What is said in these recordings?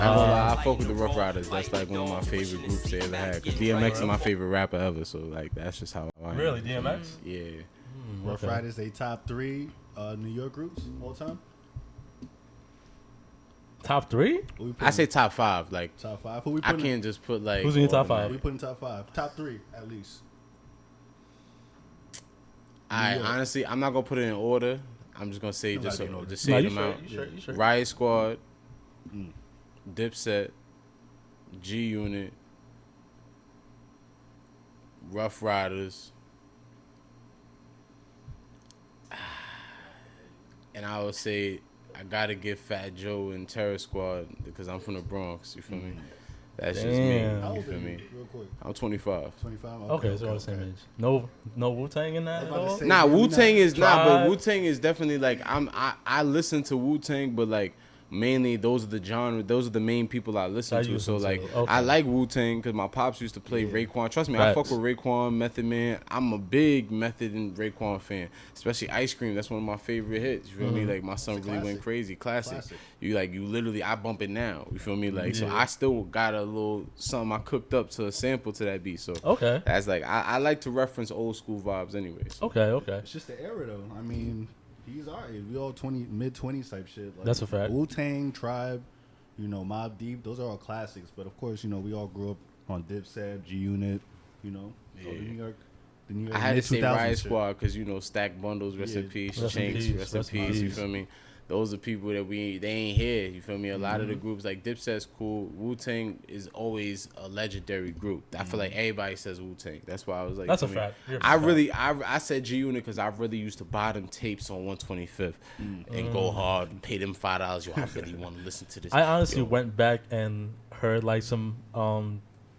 I ain't gonna lie, I fuck with the Rough Riders. That's like one of my favorite groups they ever had. Cause DMX is my favorite rapper ever. So like that's just how I am. Really, DMX? Yeah. Rough Riders, they top 3 New York groups all time. Top 3? I say top 5. Like top 5. Who we I putting? can't just put like. Who's in your top 5? We putting top 5. Top 3 at least. Honestly, I'm not gonna put it in order. I'm just gonna say just say No, them out. You sure. Riot Squad, Dipset, G Unit, Rough Riders, and I would say I gotta give Fat Joe and Terror Squad because I'm from the Bronx. You feel me? That's just me. How You old feel are you, me? real quick? I'm 25. 25. Okay, so we're the same age. No Wu-Tang in that at all? say- Nah, Wu-Tang is not, but Tribe. Wu-Tang is definitely like I listen to Wu-Tang, but like mainly those are the genre, those are the main people I listen to. So like Okay. I like Wu-Tang because my pops used to play Raekwon. Trust me, I Facts. fuck with Raekwon, Method Man. I'm a big Method and Raekwon fan, especially Ice Cream. That's one of my favorite hits. You feel me? Like my son really went crazy. Classic. You literally I bump it now. You feel me? Like so I still got a little something I cooked up to a sample to that beat. So Okay. that's like I like to reference old school vibes anyway. So. Okay. It's just the era though. I mean, he's alright. We all mid-20s type shit. Like, That's a fact. Wu-Tang, Tribe, Mobb Deep. Those are all classics. But of course, we all grew up on Dipset, G Unit. The New York. I had to say Riot shit. Squad because Stack Bundles, rest in peace, Chinks, rest in peace. You feel me? Those are people that they ain't here. You feel me? A lot of the groups like Dipset's cool. Wu-Tang is always a legendary group. I feel like everybody says Wu-Tang. That's why I was like, That's a fact. I said G Unit because I really used to buy them tapes on 125th and go hard and pay them $5. Yo, I really want to listen to this. I honestly went back and heard like some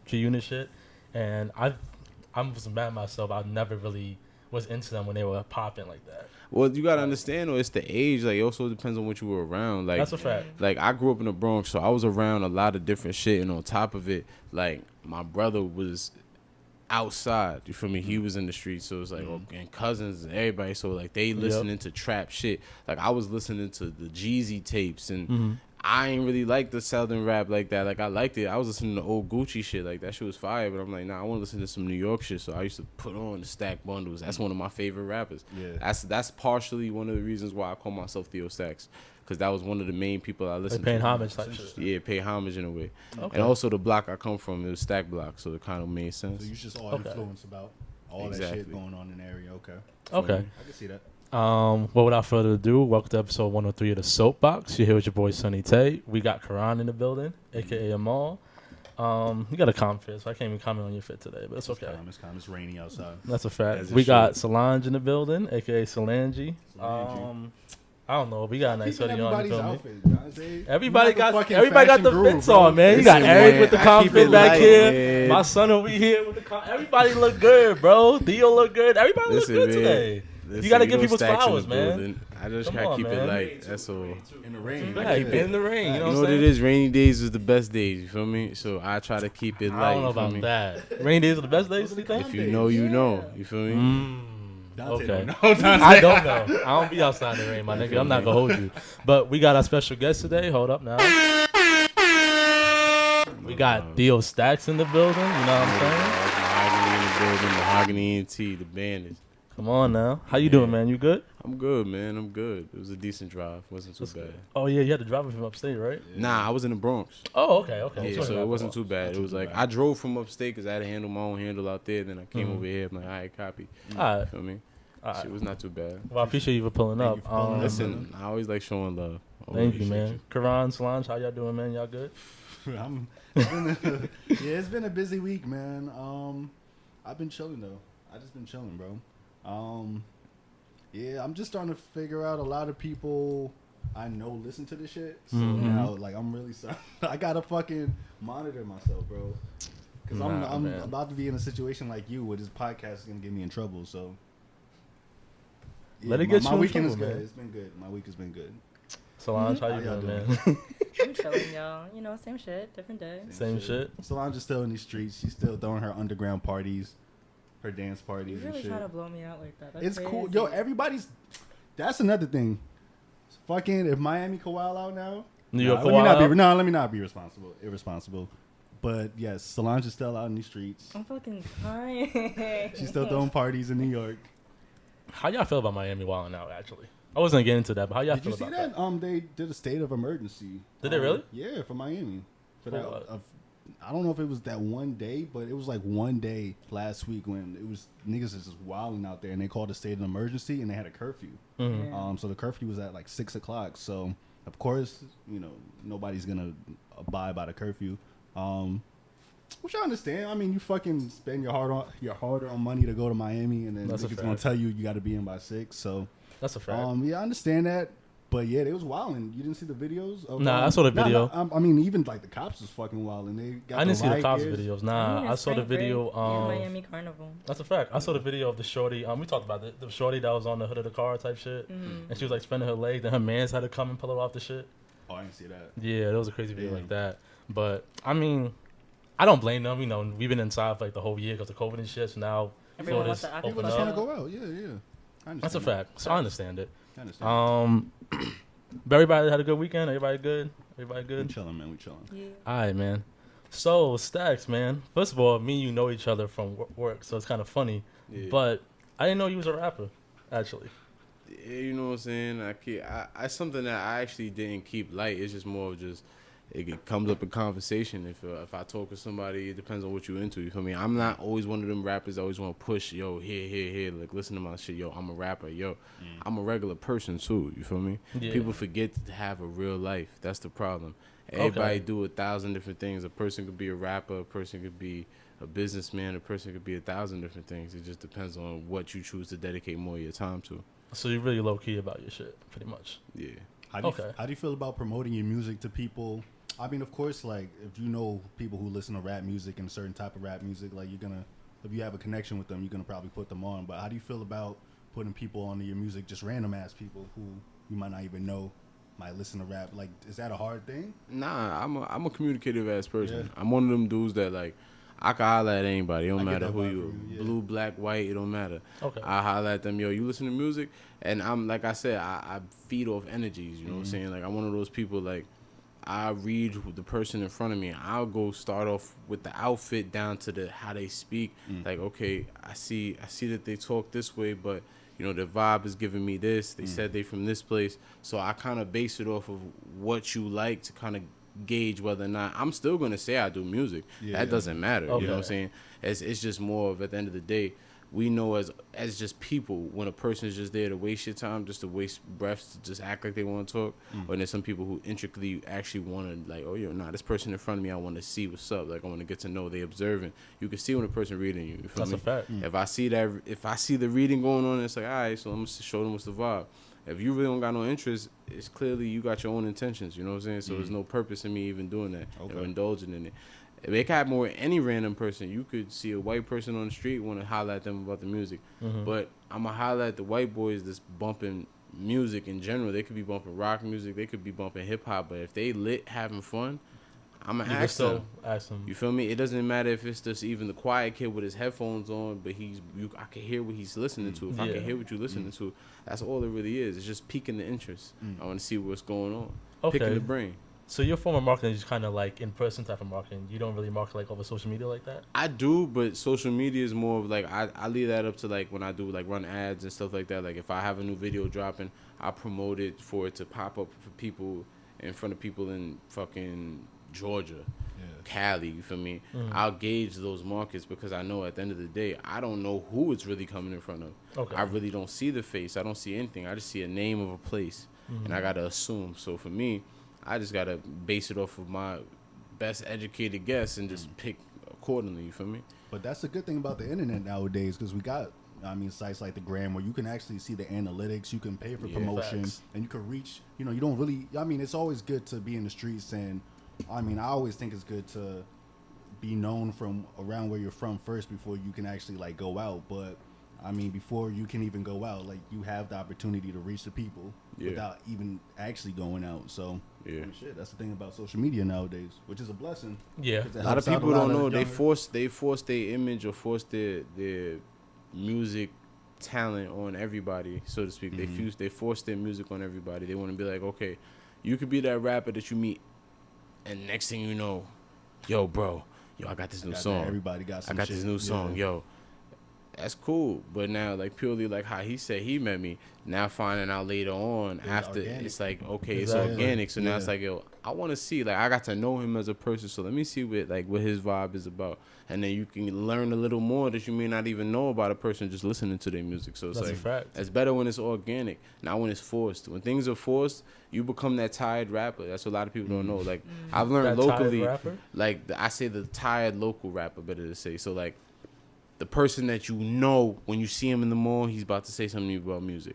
G Unit shit, and I was mad at myself. I never really was into them when they were popping like that. Well, you gotta understand, though, it's the age. Like, it also depends on what you were around. Like, that's a fact. Like, I grew up in the Bronx, so I was around a lot of different shit. And on top of it, like, my brother was outside. You feel me? He was in the streets, so it was like, and cousins and everybody. So like, they listening to trap shit. Like, I was listening to the Jeezy tapes, and I ain't really like the Southern rap like that. Like, I liked it. I was listening to old Gucci shit. Like, that shit was fire. But I'm like, nah, I want to listen to some New York shit. So I used to put on the Stack Bundles. That's one of my favorite rappers. Yeah. That's partially one of the reasons why I call myself Theo Stacks. Because that was one of the main people I listened paying to. homage type shit. Yeah, pay homage in a way. Okay. And also the block I come from, it was Stack Block. So it kind of made sense. So you just all influenced about all that shit going on in the area. Okay. I can see that. Well, without further ado, welcome to episode 103 of the Soapbox. You're here with your boy Sonny Tay. We got Karan in the building, aka Amal. You got a calm fit, so I can't even comment on your fit today, but it's okay. It's calm. It's rainy outside. That's a fact. We got Solange in the building, aka Solange. I don't know. We got a nice hoodie on. Everybody got the fits on, man. You got Eric with the confit back here. My son over here with the everybody look good, bro. Theo look good. Everybody look good today. You gotta give people flowers, man. I just gotta keep it light. That's all. In the rain. In the rain. You know what it is? Rainy days is the best days. You feel me? So I try to keep it light. I don't know about that. Rainy days are the best days. If you know, you know. You feel me? Okay. I don't know. I don't be outside in the rain, my nigga. I'm not gonna hold you. But we got our special guest today. Hold up now. We got Theo Stacks in the building. You know what I'm saying? Mahogany in the building. Mahogany and T. The band is. Come on now. How you doing, man? You good? I'm good, man. I'm good. It was a decent drive. Wasn't too bad. Oh, yeah. You had to drive from upstate, right? Nah, I was in the Bronx. Oh, okay. Yeah, so it wasn't too bad. It was like, I drove from upstate because I had to handle my own handle out there. Then I came over here. I'm like, all right, copy. All right. Feel me? Shit was not too bad. Well, I appreciate you for pulling up. Listen, I always like showing love. Thank you, man. Karan, Solange, how y'all doing, man? Y'all good? It's been a busy week, man. I've been chilling, though. I just been chilling, bro. Yeah, I'm just starting to figure out a lot of people I know listen to this shit. So now, like, I'm really sorry. I gotta fucking monitor myself, bro. Because I'm about to be in a situation like you where this podcast is gonna get me in trouble. So yeah, let it get my you in weekend trouble, is good. man. It's been good. My week has been good. Solange, how you doing, man? I'm chilling, y'all. Same shit, different day. Same shit. Solange is still in these streets. She's still throwing her underground parties. Her dance parties You really and shit. trying to blow me out like that. That's it's crazy. cool. Yo, everybody's... That's another thing. Fucking, if Miami go wild out now, New York. Let me not be irresponsible. But yes, Solange is still out in these streets. I'm fucking crying. She's still throwing parties in New York. How y'all feel about Miami wilding out? Actually, I wasn't getting into that, but how y'all feel about that? Did you see that? They did a state of emergency. Did they really? Yeah, for Miami. For that, I don't know if it was that one day, but it was like one day last week when it was niggas is just wilding out there, and they called a state of emergency, and they had a curfeue. Mm-hmm. So the curfew was at like 6 o'clock. So of course, nobody's gonna abide by the curfew. Which I understand. I mean, you fucking spend your hard-earned money to go to Miami, and then niggas gonna tell you got to be in by 6. So that's a fact. Yeah, I understand that. But yeah, they was wilding. You didn't see the videos? Nah, I saw the video. I mean, even like the cops was fucking wilding. I didn't see the cops videos. Nah, I saw the video. Miami Carnival. That's a fact. I saw the video of the shorty. We talked about the shorty that was on the hood of the car type shit, and she was like spinning her leg. Then her man's had to come and pull her off the shit. Oh, I didn't see that. Yeah, there was a crazy video like that. But I mean, I don't blame them. We've been inside for like the whole year because of COVID and shit. So now Florida's open people just want to go out. Yeah. That's a fact. So I understand it. But everybody had a good weekend. Everybody good. We chilling, man. Yeah. All right, man. So Stacks, man. First of all, me and you know each other from work, so it's kind of funny. Yeah. But I didn't know you was a rapper, actually. Yeah, you know what I'm saying. I something that I actually didn't keep light. It's just more of just it comes up in conversation. If I talk to somebody, it depends on what you're into. You feel me? I'm not always one of them rappers that always want to push, yo, here, like listen to my shit, yo, I'm a rapper, yo. I'm a regular person too. You feel me? Yeah. People forget to have a real life. That's the problem. Everybody do 1,000 different things. A person could be a rapper, a person could be a businessman, a person could be 1,000 different things. It just depends on what you choose to dedicate more of your time to. So you're really low key about your shit, pretty much. Yeah. How do you feel about promoting your music to people? I mean, of course, like, if you know people who listen to rap music and a certain type of rap music, like, if you have a connection with them, you're going to probably put them on. But how do you feel about putting people onto your music, just random-ass people who you might not even know might listen to rap? Like, is that a hard thing? Nah, I'm a communicative-ass person. Yeah. I'm one of them dudes that, like, I can holler at anybody. It don't matter who you blue, black, white, it don't matter. Okay. I holler at them, yo, you listen to music? And I'm, like I said, I feed off energies, you know what I'm saying? Like, I'm one of those people, like, I read the person in front of me. I'll go start off with the outfit down to how they speak. Like, okay, I see that they talk this way, but the vibe is giving me this. They said they from this place, so I kind of base it off of what you like to kind of gauge whether or not I'm still gonna say I do music. That doesn't matter. Okay. You know what I'm saying? It's just more of, at the end of the day, we know as just people, when a person is just there to waste your time, just to waste breaths, to just act like they want to talk, or there's some people who intricately actually want to, like, oh, this person in front of me, I want to see what's up. Like, I want to get to know, they observing. You can see when a person reading you. Feel me? A fact. If I see the reading going on, it's like, all right, so I'm going to show them what's the vibe. If you really don't got no interest, it's clearly you got your own intentions, you know what I'm saying? So there's no purpose in me even doing that or indulging in it. If it could happen with any random person, you could see a white person on the street, want to holler at them about the music. But I'm going to holler at the white boys that's bumping music in general. They could be bumping rock music. They could be bumping hip-hop. But if they lit having fun, I'm going to ask them. You feel me? It doesn't matter if it's just even the quiet kid with his headphones on, but I can hear what he's listening to. If I can hear what you're listening to, that's all it really is. It's just piquing the interest. I want to see what's going on. Picking the brain. So your form of marketing is just kind of like in-person type of marketing. You don't really market like over social media like that? I do, but social media is more of like, I leave that up to like when I do like run ads and stuff like that. Like if I have a new video dropping, I promote it for it to pop up for people, in front of people in fucking Georgia, Cali, you feel me? I'll gauge those markets because I know at the end of the day, I don't know who it's really coming in front of. I really don't see the face. I don't see anything. I just see a name of a place, and I got to assume. So for me, I just got to base it off of my best educated guess and just pick accordingly, you feel me? But that's the good thing about the internet nowadays, because we got, sites like the Gram where you can actually see the analytics, you can pay for promotion, and you can reach, you don't really, it's always good to be in the streets, and, I always think it's good to be known from around where you're from first before you can actually, like, go out, but, before you can even go out, like, you have the opportunity to reach the people without even actually going out, so... Yeah, shit. That's the thing about social media nowadays, which is a blessing. Yeah, a lot of people don't know they force their image or force their music talent on everybody, so to speak. They force their music on everybody. They want to be like, okay, You could be that rapper that you meet, and next thing you know, yo, bro, I got this new song. Everybody got some I got shit. this new song, yo. That's cool, but now like purely like how he said he met me. Now finding out later on after organic. It's like okay, Exactly. It's organic. So now it's like yo, I want to see like I got to know him as a person. So let me see what his vibe is about, and then you can learn a little more that you may not even know about a person just listening to their music. So it's That's like a fact. it's better when it's organic, not when it's forced. When things are forced, you become that tired rapper. That's what a lot of people don't know. Like I've learned that locally, like I say the tired local rapper, better to say. So like. The person that you know when you see him in the mall, he's about to say something to you about music.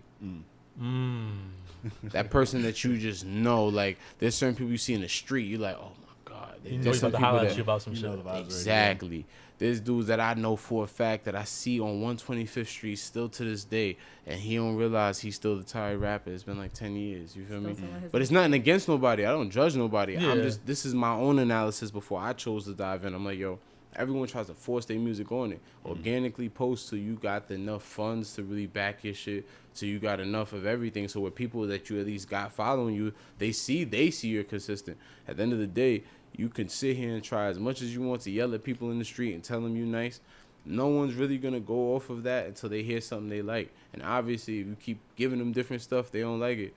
That person that you just know, like there's certain people you see in the street, you're like, oh my god. You know he's about to holler at you about some shit. Exactly. There's dudes that I know for a fact that I see on 125th Street still to this day, and he don't realize he's still the tired rapper. It's been like 10 years. You feel me? But it's nothing against nobody. I don't judge nobody. Yeah. This is my own analysis before I chose to dive in. I'm like, yo. Everyone tries to force their music on it. Organically post till you got enough funds to really back your shit, till you got enough of everything. So with people that you at least got following you, they see you're consistent. At the end of the day, you can sit here and try as much as you want to yell at people in the street and tell them you nice. No one's really going to go off of that until they hear something they like. And obviously, if you keep giving them different stuff, they don't like it.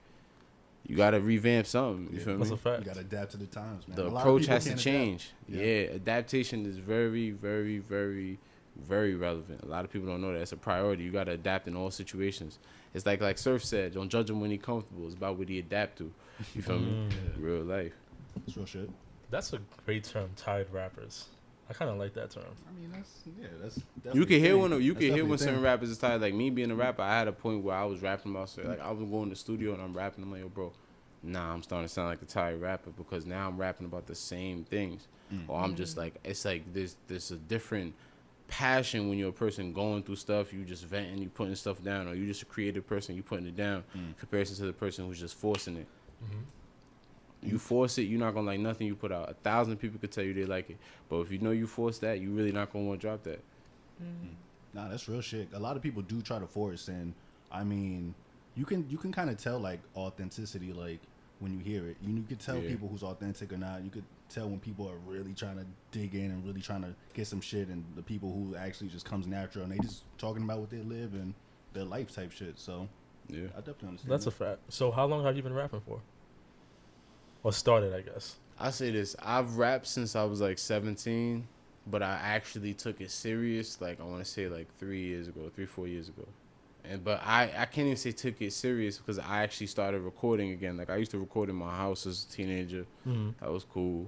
You got to revamp something. You feel me? That's a fact. You got to adapt to the times, man. The approach has to change. Yeah, adaptation is very, very, very, very relevant. A lot of people don't know that. It's a priority. You got to adapt in all situations. It's like Surf said, don't judge him when he's comfortable. It's about what he adapt to. You feel me? Real life. It's real shit. That's a great term, tired rappers. I kind of like that term. I mean, that's you can hear when certain rappers is tired. Like me being a rapper, I had a point where I was rapping about like I was going to the studio and I'm rapping. I'm like, yo, bro, nah, I'm starting to sound like a tired rapper because now I'm rapping about the same things. Or I'm just like, it's like there's a different passion when you're a person going through stuff. You just venting, you putting stuff down, or you just a creative person, you putting it down. In comparison to the person who's just forcing it. You force it, you're not gonna like nothing you put out. 1,000 people could tell you they like it, but if you know you force that, you really not gonna want to drop that. Nah, that's real shit. A lot of people do try to force, and I mean, you can kind of tell like authenticity, like when you hear it. You can tell people who's authentic or not. You could tell when people are really trying to dig in and really trying to get some shit, and the people who actually just comes natural and they just talking about what they live and their life type shit. So yeah, I definitely understand. That's a fact. So how long have you been rapping for? Or started, I guess. I say this. I've rapped since I was like 17, but I actually took it serious. Like I want to say like 4 years ago. But I can't even say took it serious because I actually started recording again. Like I used to record in my house as a teenager. That was cool.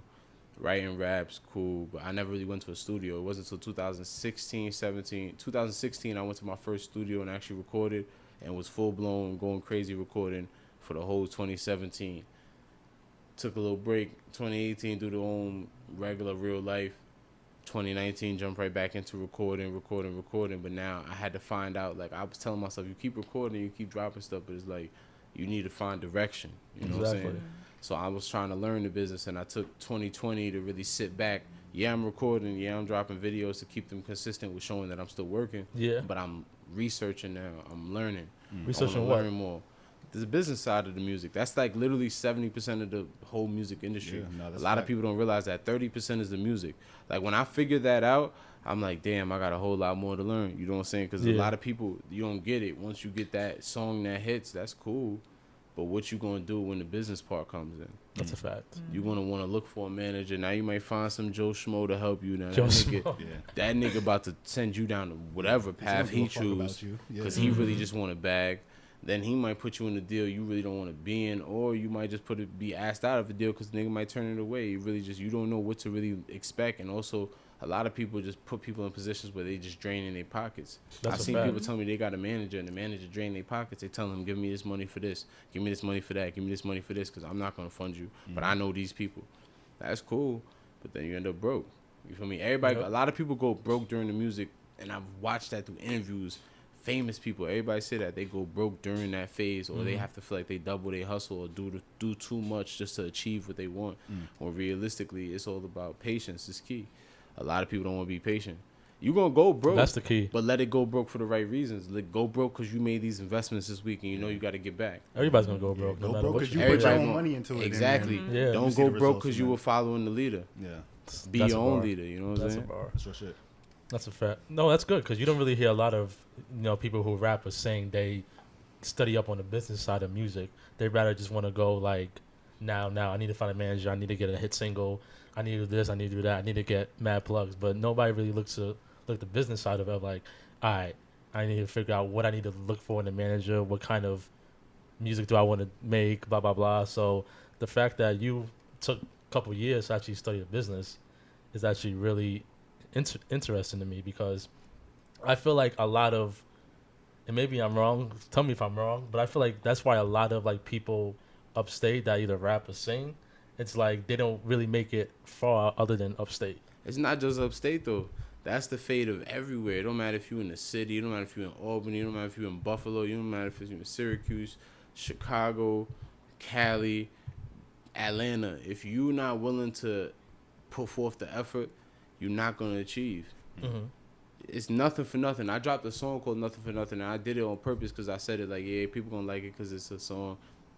Writing raps, cool. But I never really went to a studio. It wasn't until 2016, 17. 2016, I went to my first studio and actually recorded and was full blown going crazy recording for the whole 2017. Took a little break. 2018 due to own regular real life. 2019 jumped right back into recording. But now I had to find out. Like I was telling myself, you keep recording, you keep dropping stuff, but it's like you need to find direction. You know what I'm saying? So I was trying to learn the business, and I took 2020 to really sit back. Yeah, I'm recording. Yeah, I'm dropping videos to keep them consistent with showing that I'm still working. Yeah. But I'm researching now. I'm learning. Researching what? Learn more. There's a business side of the music. That's like literally 70% of the whole music industry. Yeah, no, a lot of people don't realize that 30% is the music. Like when I figured that out, I'm like, damn, I got a whole lot more to learn. You know what I'm saying? Because a lot of people, you don't get it. Once you get that song that hits, that's cool. But what you going to do when the business part comes in? That's a fact. You're going to want to look for a manager. Now you might find some Joe Schmo to help you. Now that nigga about to send you down to whatever path he choose because he really just want a bag. Then he might put you in a deal you really don't want to be in, or you might just be asked out of a deal because the nigga might turn it away. You don't know what to really expect. And also, a lot of people just put people in positions where they just drain in their pockets. I've seen people tell me they got a manager and the manager drain their pockets. They tell them, give me this money for this, give me this money for that, give me this money for this because I'm not going to fund you. But I know these people. That's cool, but then you end up broke. You feel me? Everybody, a lot of people go broke during the music, and I've watched that through interviews. Famous people, everybody say that they go broke during that phase, or they have to feel like they double their hustle or do too much just to achieve what they want. Or realistically, it's all about patience is key. A lot of people don't want to be patient. You gonna go broke. That's the key. But let it go broke for the right reasons. Let go broke because you made these investments this week and you know you got to get back. Everybody's gonna go broke. Go no broke because you put your own money into it. Exactly. Yeah. Don't go broke because you were following the leader. Yeah. Be your own leader. You know what I'm saying? That's a bar. That's your shit. That's a fact. No, that's good because you don't really hear a lot of people who rap are saying they study up on the business side of music. They rather just want to go like now. I need to find a manager. I need to get a hit single. I need to do this. I need to do that. I need to get mad plugs. But nobody really looks at the business side of it. Like, all right, I need to figure out what I need to look for in a manager. What kind of music do I want to make? Blah blah blah. So the fact that you took a couple years to actually study the business is actually really interesting to me because I feel like a lot of, and maybe I'm wrong, tell me if I'm wrong, but I feel like that's why a lot of like people upstate that either rap or sing, it's like they don't really make it far other than upstate. It's not just upstate though. That's the fate of everywhere. It don't matter if you're in the city, it don't matter if you're in Albany, it don't matter if you're in Buffalo, it don't matter if you're in Syracuse, Chicago, Cali, Atlanta. If you're not willing to put forth the effort, you're not going to achieve. Mm-hmm. It's nothing for nothing. I dropped a song called Nothing for Nothing, and I did it on purpose because I said it like, yeah, people going to like it because it's a song.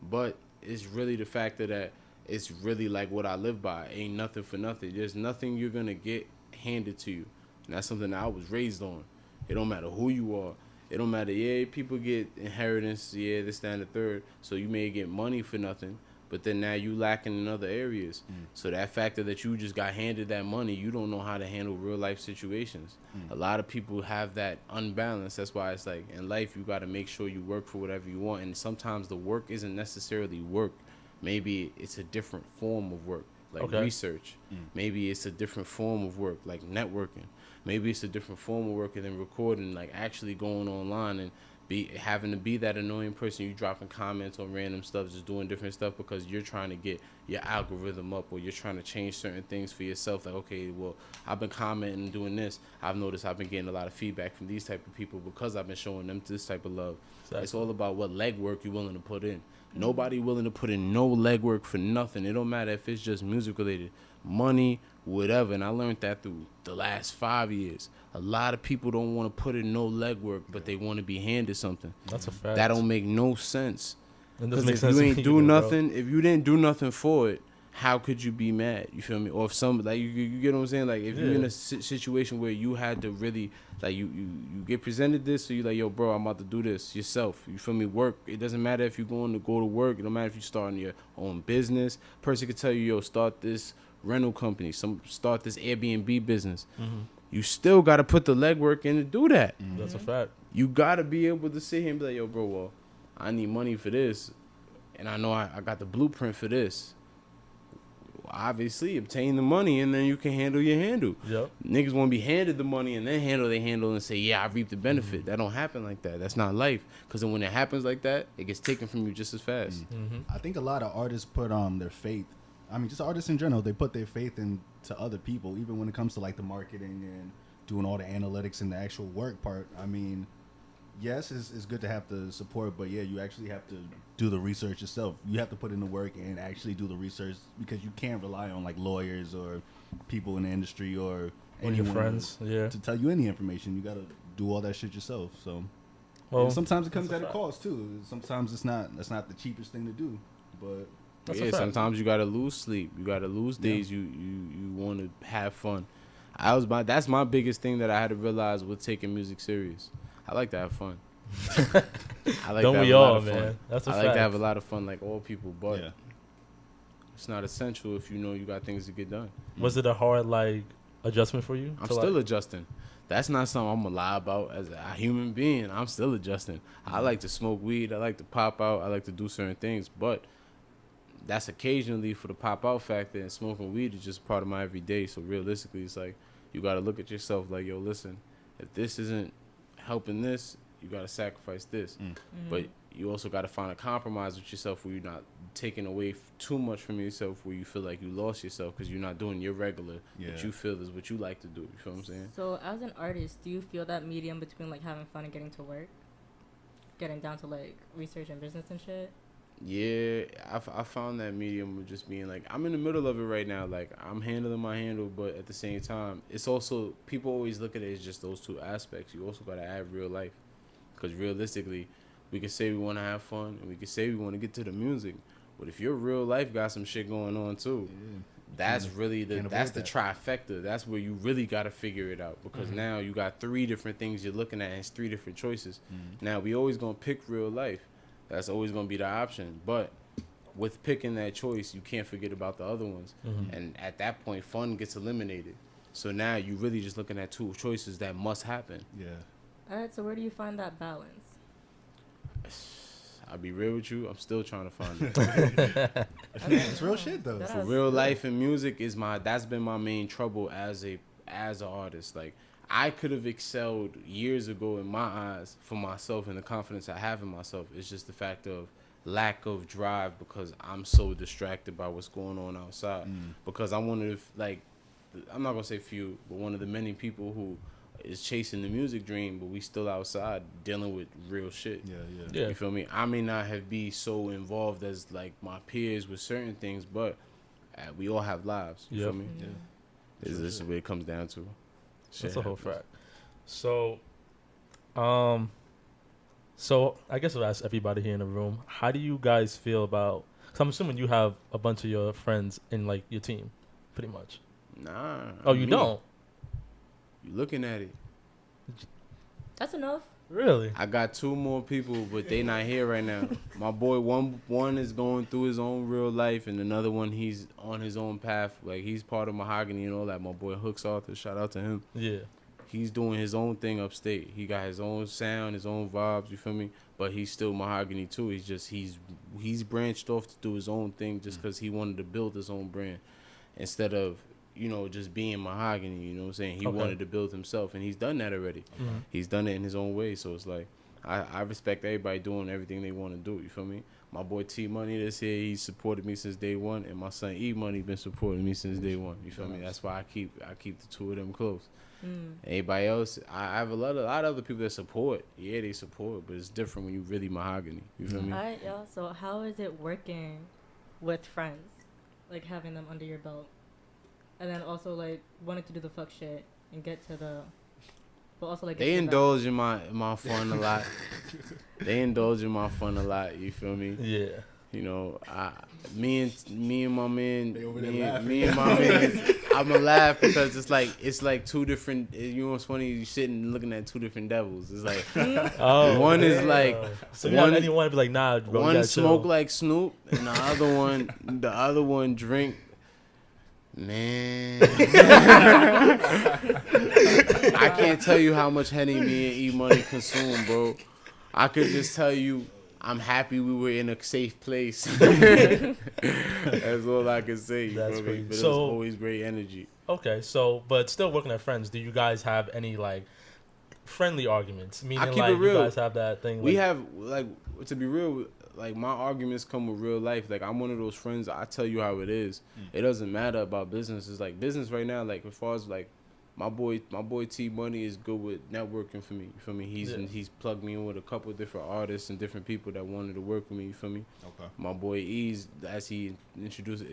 But it's really the fact that it's really like what I live by. Ain't nothing for nothing. There's nothing you're going to get handed to you. And that's something that I was raised on. It don't matter who you are. It don't matter, yeah, people get inheritance, yeah, this, that, and the third. So you may get money for nothing. But then now you lacking in other areas. So that factor that you just got handed that money, you don't know how to handle real life situations. A lot of people have that unbalance. That's why it's like in life you got to make sure you work for whatever you want. And sometimes the work isn't necessarily work. Maybe it's a different form of work, like research. Maybe it's a different form of work, like networking. Maybe it's a different form of work than recording, like actually going online and having to be that annoying person. You dropping comments on random stuff, just doing different stuff because you're trying to get your algorithm up or you're trying to change certain things for yourself. Like, okay, well, I've been commenting and doing this. I've noticed I've been getting a lot of feedback from these type of people because I've been showing them this type of love. Exactly. It's all about what legwork you're willing to put in. Nobody willing to put in no legwork for nothing. It don't matter if it's just music related, money, whatever. And I learned that through the last 5 years. A lot of people don't want to put in no legwork, but they want to be handed something. That's a fact. That don't make no sense. Because if you ain't do nothing, if you didn't do nothing for it, how could you be mad? You feel me? Or if some, like, you get what I'm saying? Like, if you're in a situation where you had to really, like, you get presented this, so you're like, yo, bro, I'm about to do this yourself. You feel me? Work. It doesn't matter if you're going to go to work. It don't matter if you're starting your own business. Person could tell you, yo, start this rental company. Start this Airbnb business. You still got to put the legwork in to do that. That's a fact. You got to be able to sit here and be like, yo, bro, well, I need money for this, and I know I got the blueprint for this. Obviously, obtain the money, and then you can handle your handle. Yep. Niggas want to be handed the money and then handle their handle and say, yeah, I reap the benefit. That don't happen like that. That's not life. Because then when it happens like that, it gets taken from you just as fast. I think a lot of artists put their faith, I mean, just artists in general, they put their faith into other people, even when it comes to, like, the marketing and doing all the analytics and the actual work part. I mean, yes, it's good to have the support, but yeah, you actually have to do the research yourself. You have to put in the work and actually do the research because you can't rely on like lawyers or people in the industry or your friends to tell you any information. You got to do all that shit yourself. So sometimes it comes at a cost too. Sometimes that's not the cheapest thing to do, but sometimes you got to lose sleep. You got to lose days. You want to have fun. That's my biggest thing that I had to realize with taking music serious. I like to have fun. I like Don't to have we a lot all, of fun. man? That's a I fact. like to have a lot of fun, like all people, but it's not essential if you know you got things to get done. Was it a hard adjustment for you? I'm still adjusting. That's not something I'm gonna lie about as a human being. I'm still adjusting. I like to smoke weed. I like to pop out. I like to do certain things, but that's occasionally for the pop out factor. And smoking weed is just part of my everyday. So realistically, it's like you gotta look at yourself like, yo, listen, if this isn't helping this, you got to sacrifice this. But you also got to find a compromise with yourself where you're not taking away too much from yourself, where you feel like you lost yourself because you're not doing your regular what you feel is what you like to do. You feel what I'm saying? So as an artist, do you feel that medium between like having fun and getting to work, getting down to like research and business and shit? Yeah, I found that medium of just being like, I'm in the middle of it right now. Like, I'm handling my handle, but at the same time, it's also, people always look at it as just those two aspects. You also got to add real life. Because realistically, we can say we want to have fun, and we can say we want to get to the music. But if your real life got some shit going on, too, that's really the trifecta. That's where you really got to figure it out. Because now you got 3 different things you're looking at, and it's 3 different choices. Now, we always going to pick real life. That's always going to be the option. But with picking that choice, you can't forget about the other ones. And at that point, fun gets eliminated. So now you're really just looking at 2 choices that must happen. Yeah. All right, so where do you find that balance? I'll be real with you. I'm still trying to find it. It's real shit, though. For real life and music that's been my main trouble as an artist. Like, I could have excelled years ago in my eyes for myself and the confidence I have in myself. It's just the fact of lack of drive because I'm so distracted by what's going on outside. Because I'm one of I'm not going to say few, but one of the many people who is chasing the music dream, but we still outside dealing with real shit. Yeah. You feel me? I may not have be so involved as like my peers with certain things, but we all have lives. You feel me? Yeah. This is what it comes down to. That's a whole fact. So, I guess I'll ask everybody here in the room, how do you guys feel about, because I'm assuming you have a bunch of your friends in like your team, pretty much. Nah. Oh, you don't? You looking at it. That's enough. Really? I got 2 more people, but they not here right now. My boy, one is going through his own real life, and another one, he's on his own path. Like, he's part of Mahogany and all that. My boy Hooks Arthur, shout out to him. Yeah. He's doing his own thing upstate. He got his own sound, his own vibes, you feel me? But he's still Mahogany too. He's branched off to do his own thing just because he wanted to build his own brand instead of, just being Mahogany, you know what I'm saying? He wanted to build himself, and he's done that already. He's done it in his own way, so it's like, I respect everybody doing everything they want to do, you feel me? My boy T Money this year, he supported me since day one, and my son E Money been supporting me since day one, you feel me? That's why I keep the 2 of them close. Anybody else, I have a lot of other people that support. Yeah, they support, but it's different when you really Mahogany, you feel me? All right, y'all, so how is it working with friends? Like, having them under your belt? And then also, like, wanting to do the fuck shit and get to the... But also, like... They indulge in my fun a lot. They indulge in my fun a lot, you feel me? Yeah. Me and my man, me and my man, I'ma laugh because it's like 2 different, what's funny, you sitting looking at 2 different devils. It's like, one is like, so you have anyone be like, nah, bro, one smoke like Snoop, and the other one drink. Man, I can't tell you how much Henny me and E Money consume, bro. I could just tell you, I'm happy we were in a safe place. That's all I can say. That's but it was so, always great energy. Okay, so but still working at Friends, do you guys have any like friendly arguments? Meaning, I keep like it real. You guys have that thing. We have like, to be real. Like, my arguments come with real life. Like, I'm one of those friends, I tell you how it is. It doesn't matter about business. It's like business right now, like, as far as like my boy T Money is good with networking for me. You feel me? He's plugged me in with a couple of different artists and different people that wanted to work with me. You feel me? Okay. My boy Ease, as he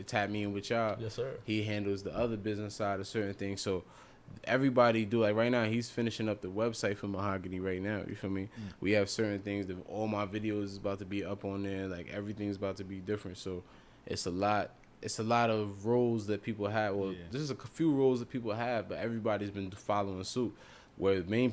tapped me in with y'all. Yes, sir. He handles the other business side of certain things. So everybody do, like, right now he's finishing up the website for Mahogany right now, you feel me? We have certain things that all my videos is about to be up on there, like everything's about to be different. So it's a lot of roles that people have. Well, there's a few roles that people have, but everybody's been following suit. Where the main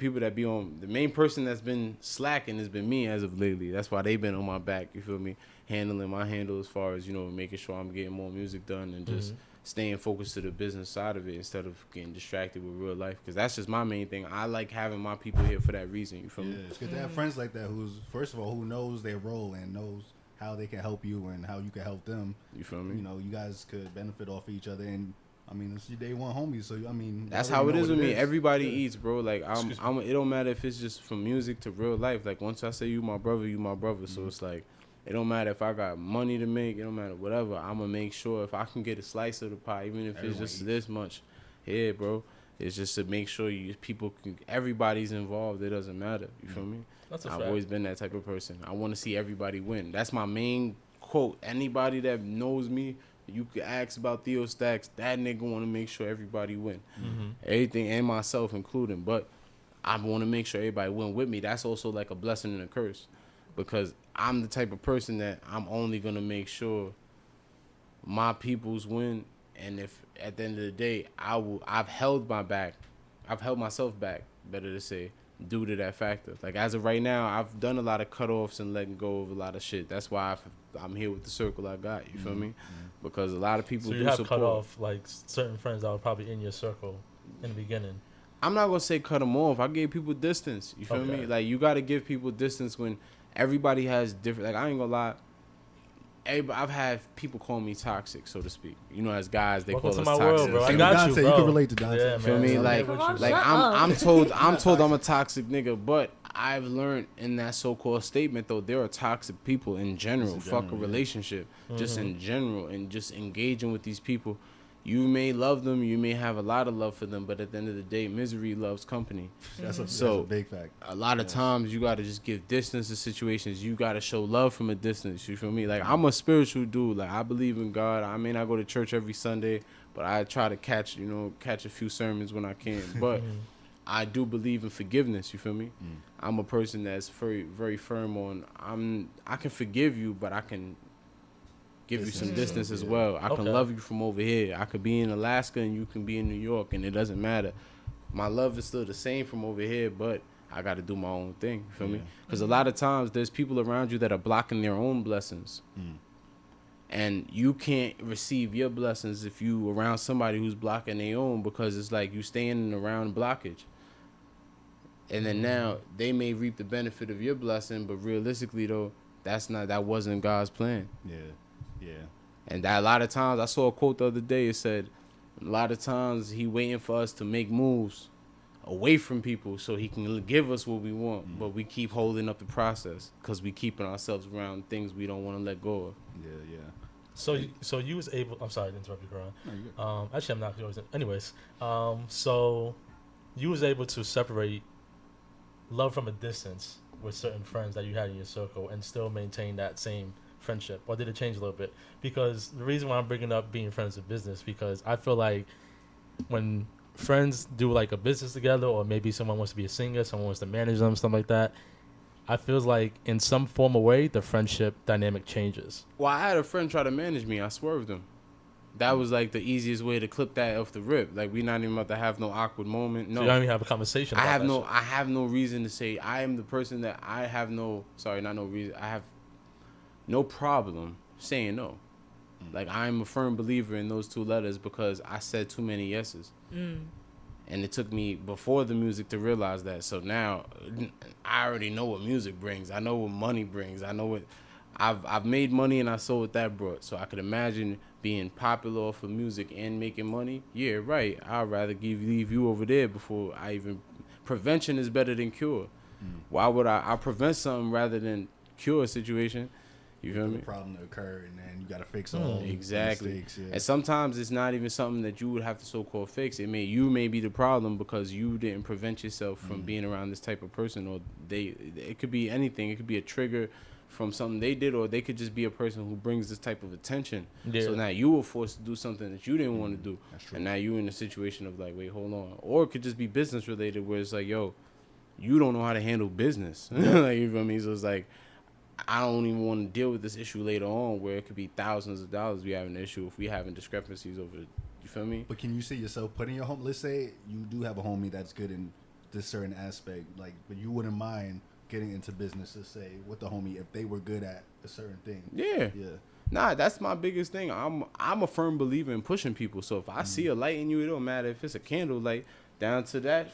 person that's been slacking has been me as of lately. That's why they've been on my back, you feel me? Handling my handle as far as, making sure I'm getting more music done and just staying focused to the business side of it instead of getting distracted with real life. Because that's just my main thing. I like having my people here for that reason, you feel me? It's good to have friends like that who's, first of all, who knows their role and knows how they can help you and how you can help them. You feel me? You guys could benefit off of each other. And, I mean, it's your day one homies. So, I mean... That's how it is with me. Everybody eats, bro. Like, it don't matter if it's just from music to real life. Like, once I say you my brother, you my brother. So it's like... It don't matter if I got money to make. It don't matter whatever. I'm going to make sure if I can get a slice of the pie, even if it's just this much. Yeah, bro. It's just to make sure everybody's involved. It doesn't matter. You feel me? That's a I've fact. always been that type of person. I want to see everybody win. That's my main quote, anybody that knows me, you could ask about Theo Stacks. That nigga want to make sure everybody win. Everything, and myself including. But I want to make sure everybody win with me. That's also like a blessing and a curse. Because I'm the type of person that I'm only going to make sure my peoples win. And if at the end of the day, I've held my back. I've held myself back, better to say, due to that factor. Like, as of right now, I've done a lot of cutoffs and letting go of a lot of shit. That's why I'm here with the circle I got. You feel me? Because a lot of people do support. So you have cut off, like, certain friends that were probably in your circle in the beginning. I'm not going to say cut them off. I gave people distance. You feel me? Like, you got to give people distance when everybody has different... Like, I ain't going to lie. I've had people call me toxic, so to speak. You know, as guys, they call us toxic. World, bro. I got you, bro. You can relate to Dante. Yeah, feel me? Like I'm told I'm a toxic nigga, but I've learned in that so-called statement though, there are toxic people in general. Fuck a relationship, just in general, and just engaging with these people. You may love them, you may have a lot of love for them, but at the end of the day, misery loves company. That's a big fact. A lot of times you got to just give distance to situations. You got to show love from a distance. You feel me? Like, I'm a spiritual dude. Like, I believe in God. I may not go to church every Sunday, but I try to catch a few sermons when I can. But I do believe in forgiveness. You feel me? I'm a person that's very, very firm on I can forgive you, but I can give you some distance as well. I can love you from over here. I could be in Alaska and you can be in New York, and it doesn't matter. My love is still the same from over here, but I got to do my own thing. You feel me? Because a lot of times there's people around you that are blocking their own blessings. And you can't receive your blessings if you around somebody who's blocking their own, because it's like you standing around blockage. And then now they may reap the benefit of your blessing, but realistically though, that wasn't God's plan. Yeah. And that a lot of times, I saw a quote the other day, it said, a lot of times he waiting for us to make moves away from people so he can give us what we want, but we keep holding up the process because we keeping ourselves around things we don't want to let go of. Yeah. So you was able, I'm sorry to interrupt you, Karan. No, actually, I'm not yours. Anyways, so you was able to separate love from a distance with certain friends that you had in your circle and still maintain that same friendship, or did it change a little bit? Because the reason why I'm bringing up being friends with business, because I feel like when friends do like a business together, or maybe someone wants to be a singer, someone wants to manage them, stuff like that, I feel like in some form of way the friendship dynamic changes. Well, I had a friend try to manage me. I swerved him. That was like the easiest way to clip that off the rip. Like, we not even about to have no awkward moment. No, so you don't even have a conversation about I have no reason to say I am the person that I have no problem saying no. Like, I'm a firm believer in those two letters because I said too many yeses. And it took me before the music to realize that. So now I already know what music brings. I know what money brings. I know what I've made money, and I saw what that brought. So I could imagine being popular off of music and making money. Yeah, right. I'd rather leave you over there before I even... Prevention is better than cure. Why would I prevent something rather than cure a situation? You feel me? The problem to occur, and then you got to fix all exactly. mistakes. Yeah. And sometimes it's not even something that you would have to so-called fix. You may be the problem because you didn't prevent yourself from being around this type of person, or it could be anything. It could be a trigger from something they did, or they could just be a person who brings this type of attention. Yeah. So now you were forced to do something that you didn't want to do. That's true. And now you're in a situation of like, wait, hold on. Or it could just be business related, where it's like, yo, you don't know how to handle business. Like, you feel me? So it's like, I don't even want to deal with this issue later on, where it could be thousands of dollars we have an issue if we having discrepancies over it. You feel me? But can you see yourself putting your home? Let's say you do have a homie that's good in this certain aspect, like, but you wouldn't mind getting into business, to say, with the homie, if they were good at a certain thing. Yeah. Nah, that's my biggest thing. I'm a firm believer in pushing people. So if I see a light in you, it don't matter if it's a candle light down to that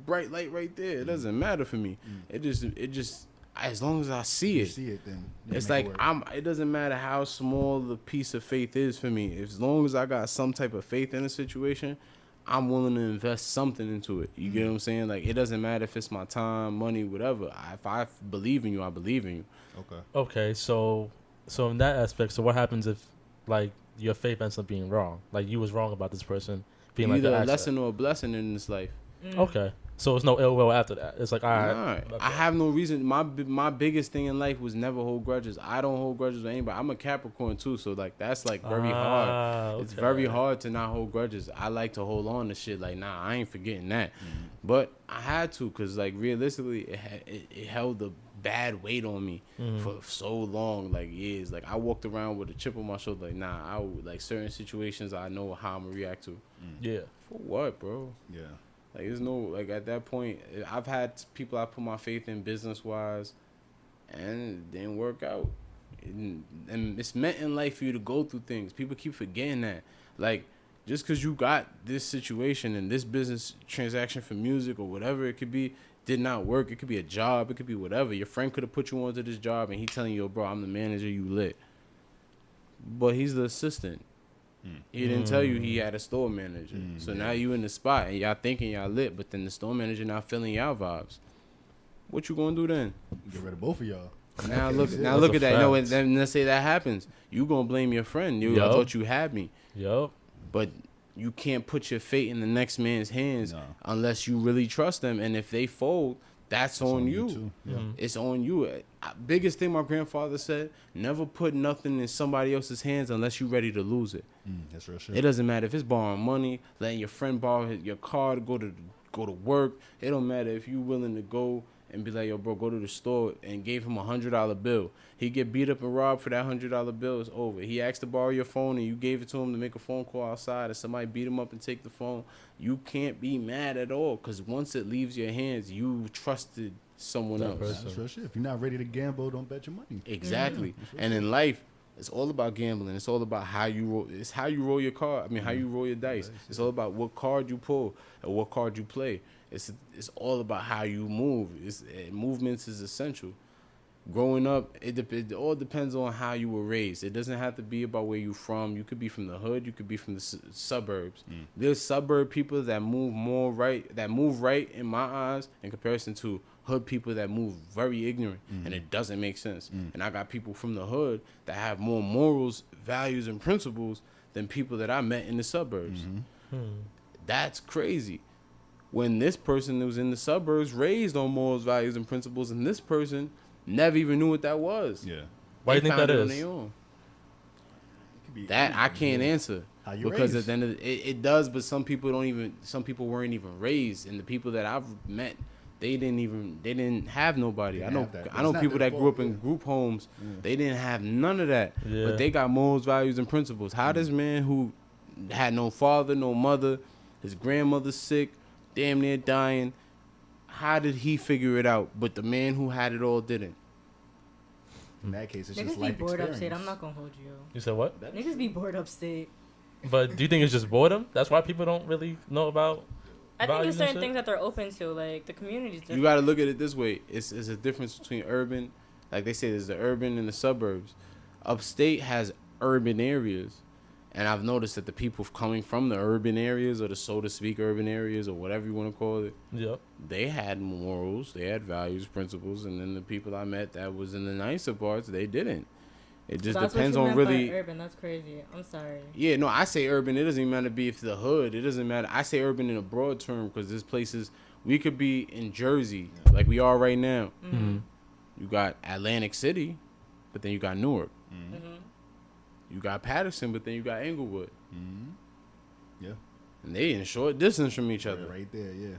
bright light right there. It doesn't matter for me. It just as long as I see it. Then it's like it doesn't matter how small the piece of faith is for me. As long as I got some type of faith in a situation, I'm willing to invest something into it. You get what I'm saying? Like, it doesn't matter if it's my time, money, whatever. If I believe in you, I believe in you. Okay. So in that aspect, so what happens if, like, your faith ends up being wrong? Like, you was wrong about this person being either like a lesson or a blessing in this life. Okay. So it's no ill will after that. It's like, all right. Nah, okay. I have no reason. My biggest thing in life was never hold grudges. I don't hold grudges with anybody. I'm a Capricorn too, so like that's like very hard. Okay. It's very hard to not hold grudges. I like to hold on to shit. Like, nah, I ain't forgetting that. But I had to, cause like realistically, it held a bad weight on me for so long, like years. Like I walked around with a chip on my shoulder. Like, nah, I would, like certain situations I know how I'm gonna react to. Yeah. For what, bro? Yeah. Like, there's no, like, at that point, I've had people I put my faith in business-wise, and it didn't work out. And it's meant in life for you to go through things. People keep forgetting that. Like, just because you got this situation and this business transaction for music or whatever it could be, did not work. It could be a job. It could be whatever. Your friend could have put you onto this job, and he telling you, yo, bro, I'm the manager, you lit. But he's the assistant. He didn't tell you he had a store manager. So now you in the spot and y'all thinking y'all lit, but then the store manager not feeling y'all vibes. What you gonna do then? Get rid of both of y'all. Now look at that. No, and then let's say that happens. You gonna blame your friend. I thought you had me. Yup. But you can't put your fate in the next man's hands unless you really trust them. And if they fold, that's on you. Too. Yeah. It's on you. Biggest thing my grandfather said, never put nothing in somebody else's hands unless you're ready to lose it. That's real shit. It doesn't matter if it's borrowing money, letting your friend borrow your car to go to work. It don't matter if you willing to go and be like, yo, bro, go to the store and gave him $100 bill. He get beat up and robbed for that $100 bill. It's over. He asked to borrow your phone and you gave it to him to make a phone call outside and somebody beat him up and take the phone. You can't be mad at all because once it leaves your hands, you trusted someone else. That's real shit. If you're not ready to gamble, don't bet your money. Exactly. And in life, it's all about gambling. It's all about how you roll. It's how you roll your card. I mean, how you roll your dice. It's all about what card you pull or what card you play. It's all about how you move. Movements is essential. Growing up, it all depends on how you were raised. It doesn't have to be about where you're from. You could be from the hood. You could be from the suburbs. There's suburb people that move right in my eyes in comparison to hood people that move very ignorant, and it doesn't make sense. And I got people from the hood that have more morals, values, and principles than people that I met in the suburbs. That's crazy. When this person that was in the suburbs raised on morals, values, and principles, and this person never even knew what that was. Yeah. Why do you think that is? That I can't answer. Because at the end of it does, but some people weren't even raised, and the people that I've met, they didn't have nobody. I know people that grew up in group homes, they didn't have none of that. But they got morals, values, and principles. How this man who had no father, no mother, his grandmother's sick, damn near dying, how did he figure it out? But the man who had it all didn't. In that case, it's Niggas just be life bored experience. upstate. I'm not gonna hold you. You said what? Niggas be bored upstate. But do you think it's just boredom? That's why people don't really know about. I think there's certain things that they're open to, like the community's different. You got to look at it this way. It's a difference between urban, like they say, there's the urban and the suburbs. Upstate has urban areas. And I've noticed that the people coming from the urban areas or the so to speak urban areas or whatever you want to call it, they had morals, they had values, principles, and then the people I met that was in the nicer parts, they didn't. It just depends on really. Urban, that's crazy. I'm sorry. Yeah, no, I say urban. It doesn't even matter if the hood. It doesn't matter. I say urban in a broad term because there's places we could be in Jersey like we are right now. You got Atlantic City, but then you got Newark. You got Patterson, but then you got Inglewood. Yeah. And they in short distance from each other. Right there, yeah.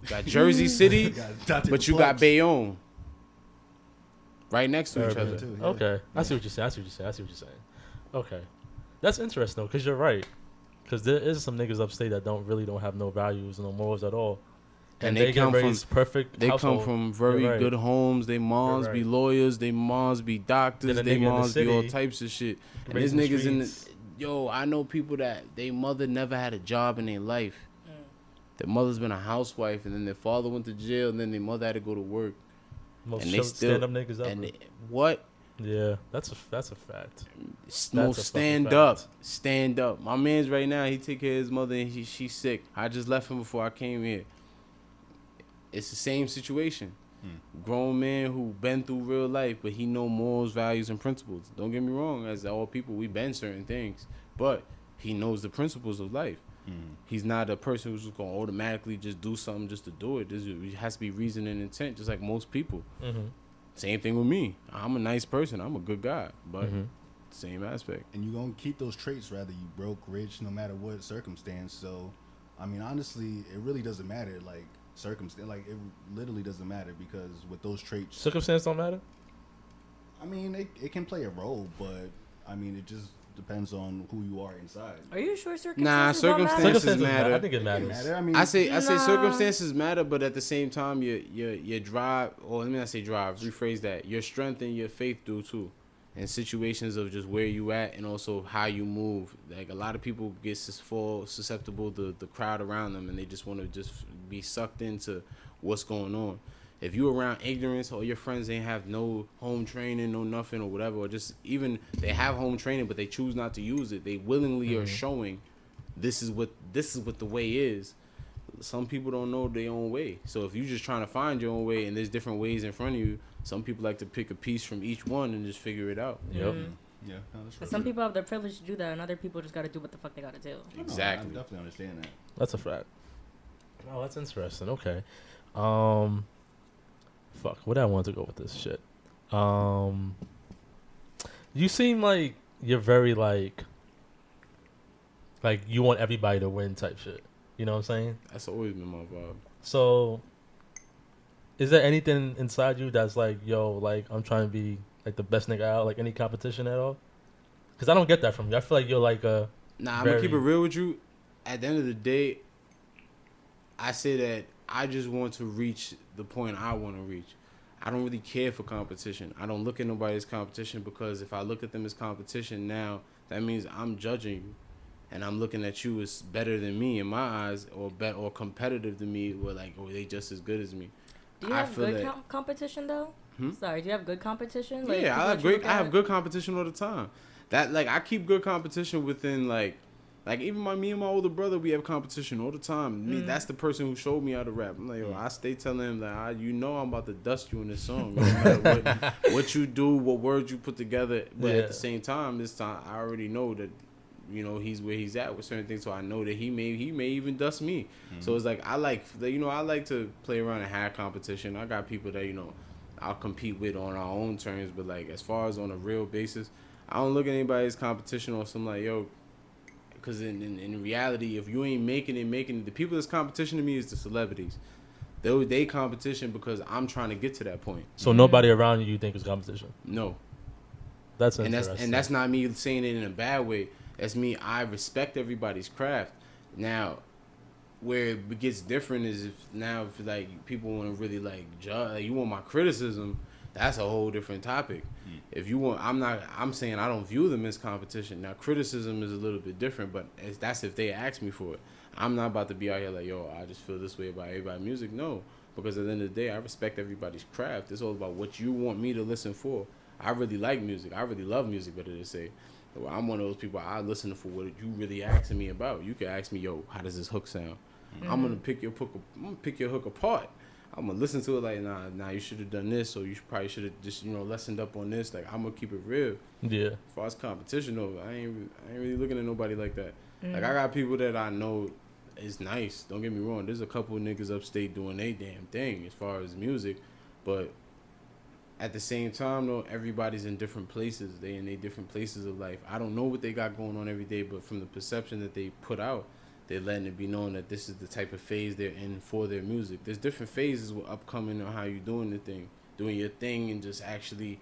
You got Jersey City, but you got Bayonne. Right next to each other. Too, yeah. Okay. I see what you're saying. Okay. That's interesting, though, because you're right. Because there is some niggas upstate that don't have no values, no morals at all. And they come from perfect. They come from very good homes. They moms be lawyers. They moms be doctors. They moms be all types of shit. And there's niggas in the I know people that their mother never had a job in their life. Their mother's been a housewife, and then their father went to jail, and then their mother had to go to work. Most and they still stand up niggas up. And what? Yeah, that's a fact. Stand up. My man's right now. He take care of his mother, and she's sick. I just left him before I came here. It's the same situation. Grown man who been through real life, but he know morals, values, and principles. Don't get me wrong. As all people, we been certain things, but he knows the principles of life. He's not a person who's just going to automatically just do something just to do it. It has to be reason and intent, just like most people. Same thing with me. I'm a nice person. I'm a good guy, but same aspect. And you're going to keep those traits whether you broke, rich, no matter what circumstance. So, I mean, honestly, it really doesn't matter. Like, circumstance, like, it literally doesn't matter because with those traits... Circumstance don't matter? I mean, it can play a role, but, I mean, it just... depends on who you are inside. Are you sure circumstances circumstances matter. I think it matters. I mean, I say circumstances matter, but at the same time, your drive, or let me not say drive, rephrase that. Your strength and your faith do too. In situations of just where you at and also how you move. Like a lot of people get susceptible to the crowd around them, and they just want to just be sucked into what's going on. If you around ignorance or your friends ain't have no home training, no nothing or whatever, or just even they have home training but they choose not to use it, they willingly are showing this is what the way is. Some people don't know their own way. So if you're just trying to find your own way and there's different ways in front of you, some people like to pick a piece from each one and just figure it out. Yep. Yeah. No, that's some people have the privilege to do that, and other people just got to do what the fuck they got to do. Exactly. I definitely understand that. That's a fact. Oh, that's interesting. Okay. Fuck, where I want to go with this shit. You seem like you're very like you want everybody to win type shit. You know what I'm saying? That's always been my vibe. So, is there anything inside you that's like, yo, like I'm trying to be like the best nigga out, like any competition at all? Because I don't get that from you. I feel like you're like a. Nah, I'm gonna keep it real with you. At the end of the day, I say that I just want to reach the point I want to reach. I don't really care for competition. I don't look at nobody as competition because if I look at them as competition now, that means I'm judging you. And I'm looking at you as better than me in my eyes, or competitive to me, or like, or they just as good as me. Do you have good competition though? Sorry, do you have good competition? Like, yeah, I have good competition all the time. That like I keep good competition within like even me and my older brother, we have competition all the time. Me, that's the person who showed me how to rap. I'm like, yo, I stay telling him that I'm about to dust you in this song. No matter what you do, what words you put together. But at the same time, this time I already know that, he's where he's at with certain things. So I know that he may even dust me. So it's like I like to play around and have competition. I got people that I'll compete with on our own terms. But like as far as on a real basis, I don't look at anybody's competition or something like, yo. Because in reality, if you ain't making it, the people that's competition to me is the celebrities. They competition because I'm trying to get to that point. So nobody around you think is competition? No. That's interesting. And that's not me saying it in a bad way. That's me. I respect everybody's craft. Now, where it gets different is if like people want to really like judge, like, you want my criticism, that's a whole different topic. If you want, I'm saying I don't view them as competition. Now, criticism is a little bit different, but that's if they ask me for it. I'm not about to be out here like, yo, I just feel this way about everybody's music. No, because at the end of the day, I respect everybody's craft. It's all about what you want me to listen for. I really like music. I really love music, better to say. Well, I'm one of those people, I listen for what you really asking me about. You can ask me, yo, how does this hook sound? I'm going to pick your hook apart. I'm going to listen to it like, nah, you should have done this, or you probably should have just, lessened up on this. Like, I'm going to keep it real. Yeah. As far as competition, though, I ain't really looking at nobody like that. Like, I got people that I know is nice. Don't get me wrong. There's a couple of niggas upstate doing their damn thing as far as music. But at the same time, though, everybody's in different places. They in their different places of life. I don't know what they got going on every day, but from the perception that they put out, they're letting it be known that this is the type of phase they're in for their music. There's different phases with upcoming on how you're doing your thing and just actually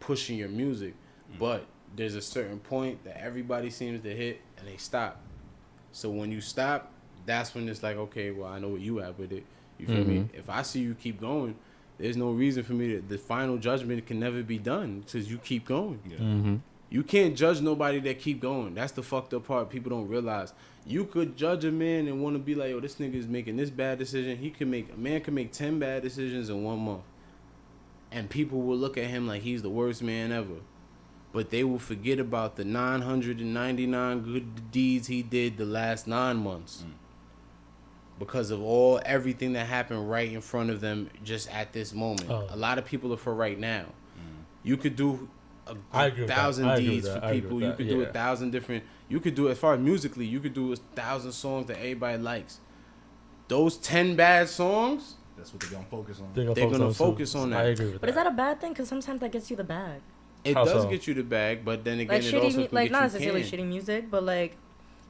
pushing your music. But there's a certain point that everybody seems to hit and they stop. So when you stop, that's when it's like, okay, well, I know what you have with it. You feel me? If I see you keep going, there's no reason for me the final judgment can never be done because you keep going. Yeah. You can't judge nobody that keep going. That's the fucked up part people don't realize. You could judge a man and want to be like, yo, this nigga is making this bad decision. A man can make 10 bad decisions in 1 month. And people will look at him like he's the worst man ever. But they will forget about the 999 good deeds he did the last 9 months. Because of everything that happened right in front of them just at this moment. A lot of people are for right now. You could do 1,000 Ds for people. You could do 1,000 different. You could do, as far as musically, you could do 1,000 songs that everybody likes. Those 10 bad songs, that's what they're gonna focus on. They're gonna focus on that. I agree with that. But is that a bad thing? Because sometimes that gets you the bag. It does get you the bag, but then again, like it also can like get not you necessarily shitty music, but like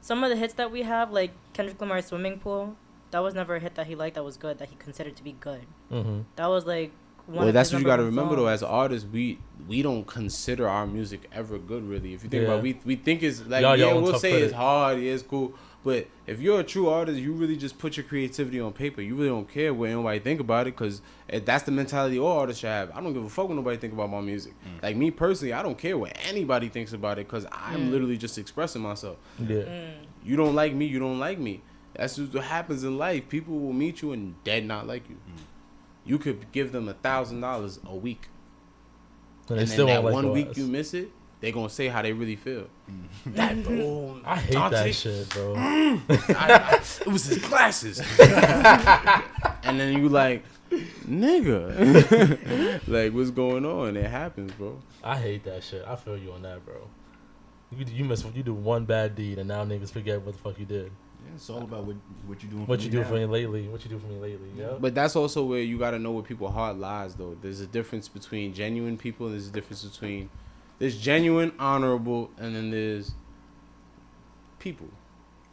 some of the hits that we have, like Kendrick Lamar's "Swimming Pool," that was never a hit that he liked. That was good. That he considered to be good. Mm-hmm. That was like. Well, that's what you got to remember though. As artists, we don't consider our music ever good, really. If you think about it, we think it's like we'll say it's hard, it's cool. But if you're a true artist, you really just put your creativity on paper. You really don't care what anybody think about it, because that's the mentality all artists should have. I don't give a fuck what nobody think about my music. Like me personally, I don't care what anybody thinks about it, because I'm literally just expressing myself. You don't like me, you don't like me. That's just what happens in life. People will meet you and dead not like you. You could give them $1,000 a week, and then that one week you miss it, they gonna say how they really feel. I hate that shit, bro. It was his glasses. And then you like, nigga, like what's going on? It happens, bro. I hate that shit. I feel you on that, bro. You do one bad deed and now niggas forget what the fuck you did. Yeah, it's all about what you doing. What you do for me lately? What you do for me lately? Yeah. But that's also where you gotta know where people's heart lies, though. There's a difference between genuine people, and there's a difference between there's genuine, honorable, and then there's people.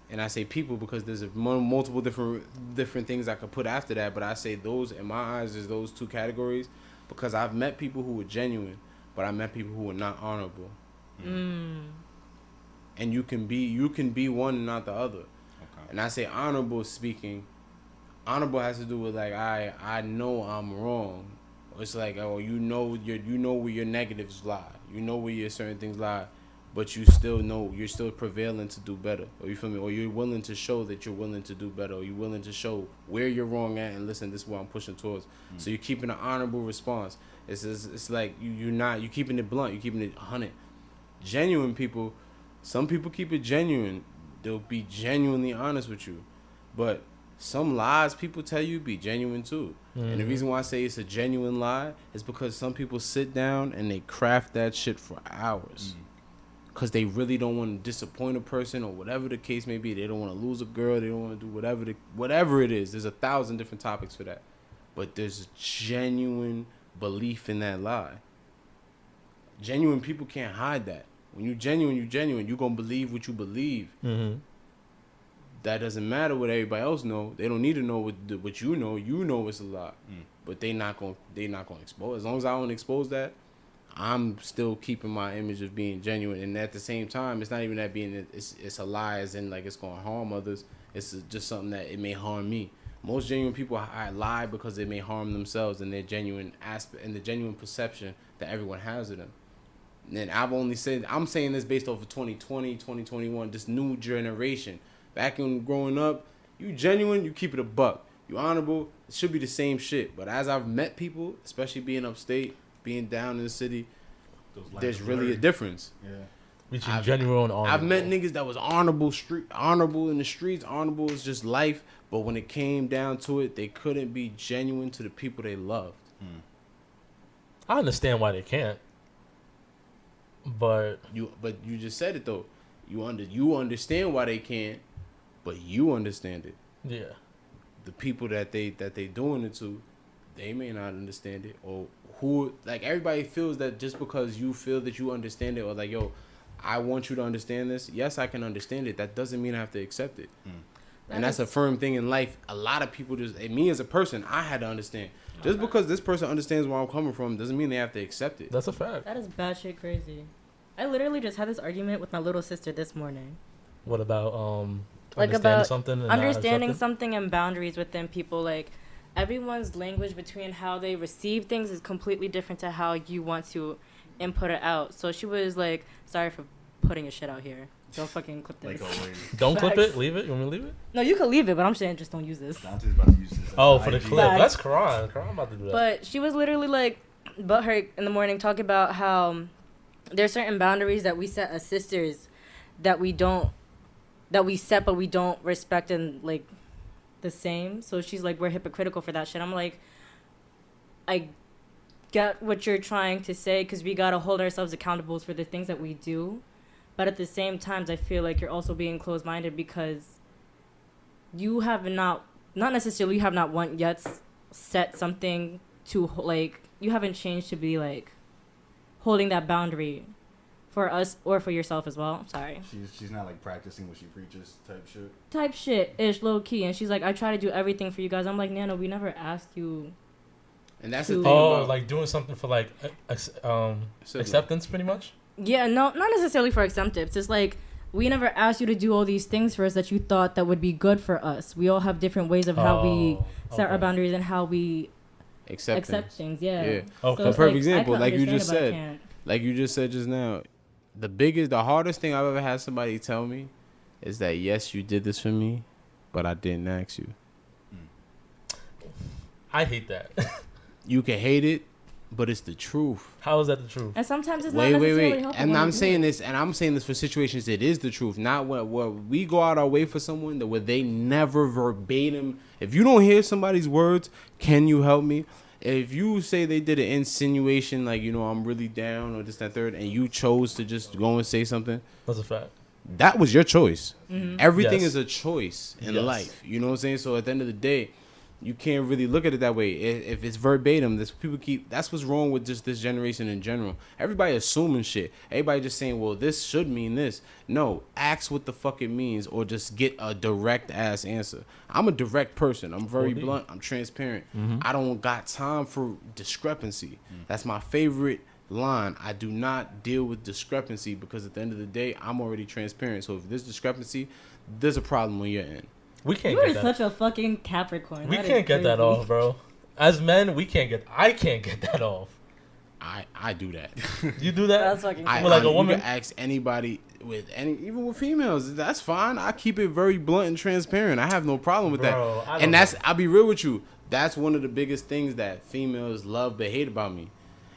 And I say people because there's multiple different things I could put after that. But I say those, in my eyes, is those two categories, because I've met people who were genuine, but I met people who were not honorable. And you can be one and not the other. And I say honorable speaking. Honorable has to do with like I know I'm wrong. It's like, oh, you know where your negatives lie. You know where your certain things lie, but you still know you're still prevailing to do better. Or you feel me? Or you're willing to show that you're willing to do better. Or you're willing to show where you're wrong at and listen, this is what I'm pushing towards. So you're keeping an honorable response. It's like you keeping it blunt. You're keeping it 100. Genuine people, some people keep it genuine. They'll be genuinely honest with you, but some lies people tell you be genuine too. And the reason why I say it's a genuine lie is because some people sit down and they craft that shit for hours, because they really don't want to disappoint a person or whatever the case may be. They don't want to lose a girl. They don't want to do whatever it is. There's 1,000 different topics for that, but there's a genuine belief in that lie. Genuine people can't hide that. When you're genuine, you're going to believe what you believe. That doesn't matter what everybody else know. They don't need to know what you know. You know it's a lie. But they not going to expose. As long as I don't expose that, I'm still keeping my image of being genuine. And at the same time, it's not even that it's a lie as in like it's going to harm others. It's just something that it may harm me. Most genuine people lie because they may harm themselves and their genuine aspect and the genuine perception that everyone has of them. And I'm saying this based off of 2020, 2021, this new generation. Back when growing up, you genuine, you keep it a buck. You honorable, it should be the same shit. But as I've met people, especially being upstate, being down in the city, there's really a difference. Yeah. Between genuine and honorable. I've met niggas that was honorable in the streets. Honorable is just life. But when it came down to it, they couldn't be genuine to the people they loved. I understand why they can't. But you just said it though. You understand why they can't, but you understand it. Yeah. The people that they doing it to, they may not understand it, or who, like, everybody feels that just because you feel that you understand it, or like, yo, I want you to understand this. Yes, I can understand it. That doesn't mean I have to accept it. And that's a firm thing in life. A lot of people me as a person, I had to understand. Just because this person understands where I'm coming from doesn't mean they have to accept it. That's a fact. That is batshit crazy. I literally just had this argument with my little sister this morning. What about understanding something and boundaries within people? Like, everyone's language between how they receive things is completely different to how you want to input it out. So she was like, sorry for putting your shit out here. Don't fucking clip this. Don't clip it? Leave it? You want me to leave it? No, you can leave it, but I'm saying just don't use this. Dante's about to use this. Oh, for the clip. That's Karan. Karan about to do that. But she was literally like, butthurt in the morning, talking about how there's certain boundaries that we set as sisters that we set but we don't respect and like the same. So she's like, we're hypocritical for that shit. I'm like, I get what you're trying to say, because we gotta hold ourselves accountable for the things that we do, but at the same time, I feel like you're also being closed-minded because you have not necessarily, you have not yet set something to, like, you haven't changed to be, like, holding that boundary for us or for yourself as well. Sorry. She's not, like, practicing what she preaches type shit? Type shit-ish, low-key. And she's like, I try to do everything for you guys. I'm like, Nana, we never asked you. And that's the thing about, like, doing something for, like, acceptance, pretty much? Yeah, no, not necessarily for acceptance. It's like, we never asked you to do all these things for us that you thought that would be good for us. We all have different ways of how we set our boundaries and how we accept things. Yeah. Okay. So Perfect like, example, like you just said. can't. Like you just said just now, the hardest thing I've ever had somebody tell me is that, yes, you did this for me, but I didn't ask you. I hate that. You can hate it, but it's the truth. How is that the truth? And sometimes it's not necessarily helpful. And I'm saying this for situations it is the truth. Not where we go out our way for someone where they never verbatim. If you don't hear somebody's words, can you help me? If you say they did an insinuation, like, you know, I'm really down or this, that, third, and you chose to just go and say something. That's a fact. That was your choice. Mm-hmm. Everything is a choice in life. You know what I'm saying? So at the end of the day, you can't really look at it that way. If it's verbatim, that's what's wrong with just this generation in general. Everybody assuming shit. Everybody just saying, well, this should mean this. No, ask what the fuck it means, or just get a direct ass answer. I'm a direct person. I'm very blunt. I'm transparent. Mm-hmm. I don't got time for discrepancy. That's my favorite line. I do not deal with discrepancy, because at the end of the day, I'm already transparent. So if there's discrepancy, there's a problem on your end. We can't you get are that. such a fucking Capricorn. We can't get that off, bro. As men, I can't get that off. I do that. You do that? That's fucking like a woman? You can ask anybody even with females. That's fine. I keep it very blunt and transparent. I have no problem with that. I'll be real with you. That's one of the biggest things that females love but hate about me.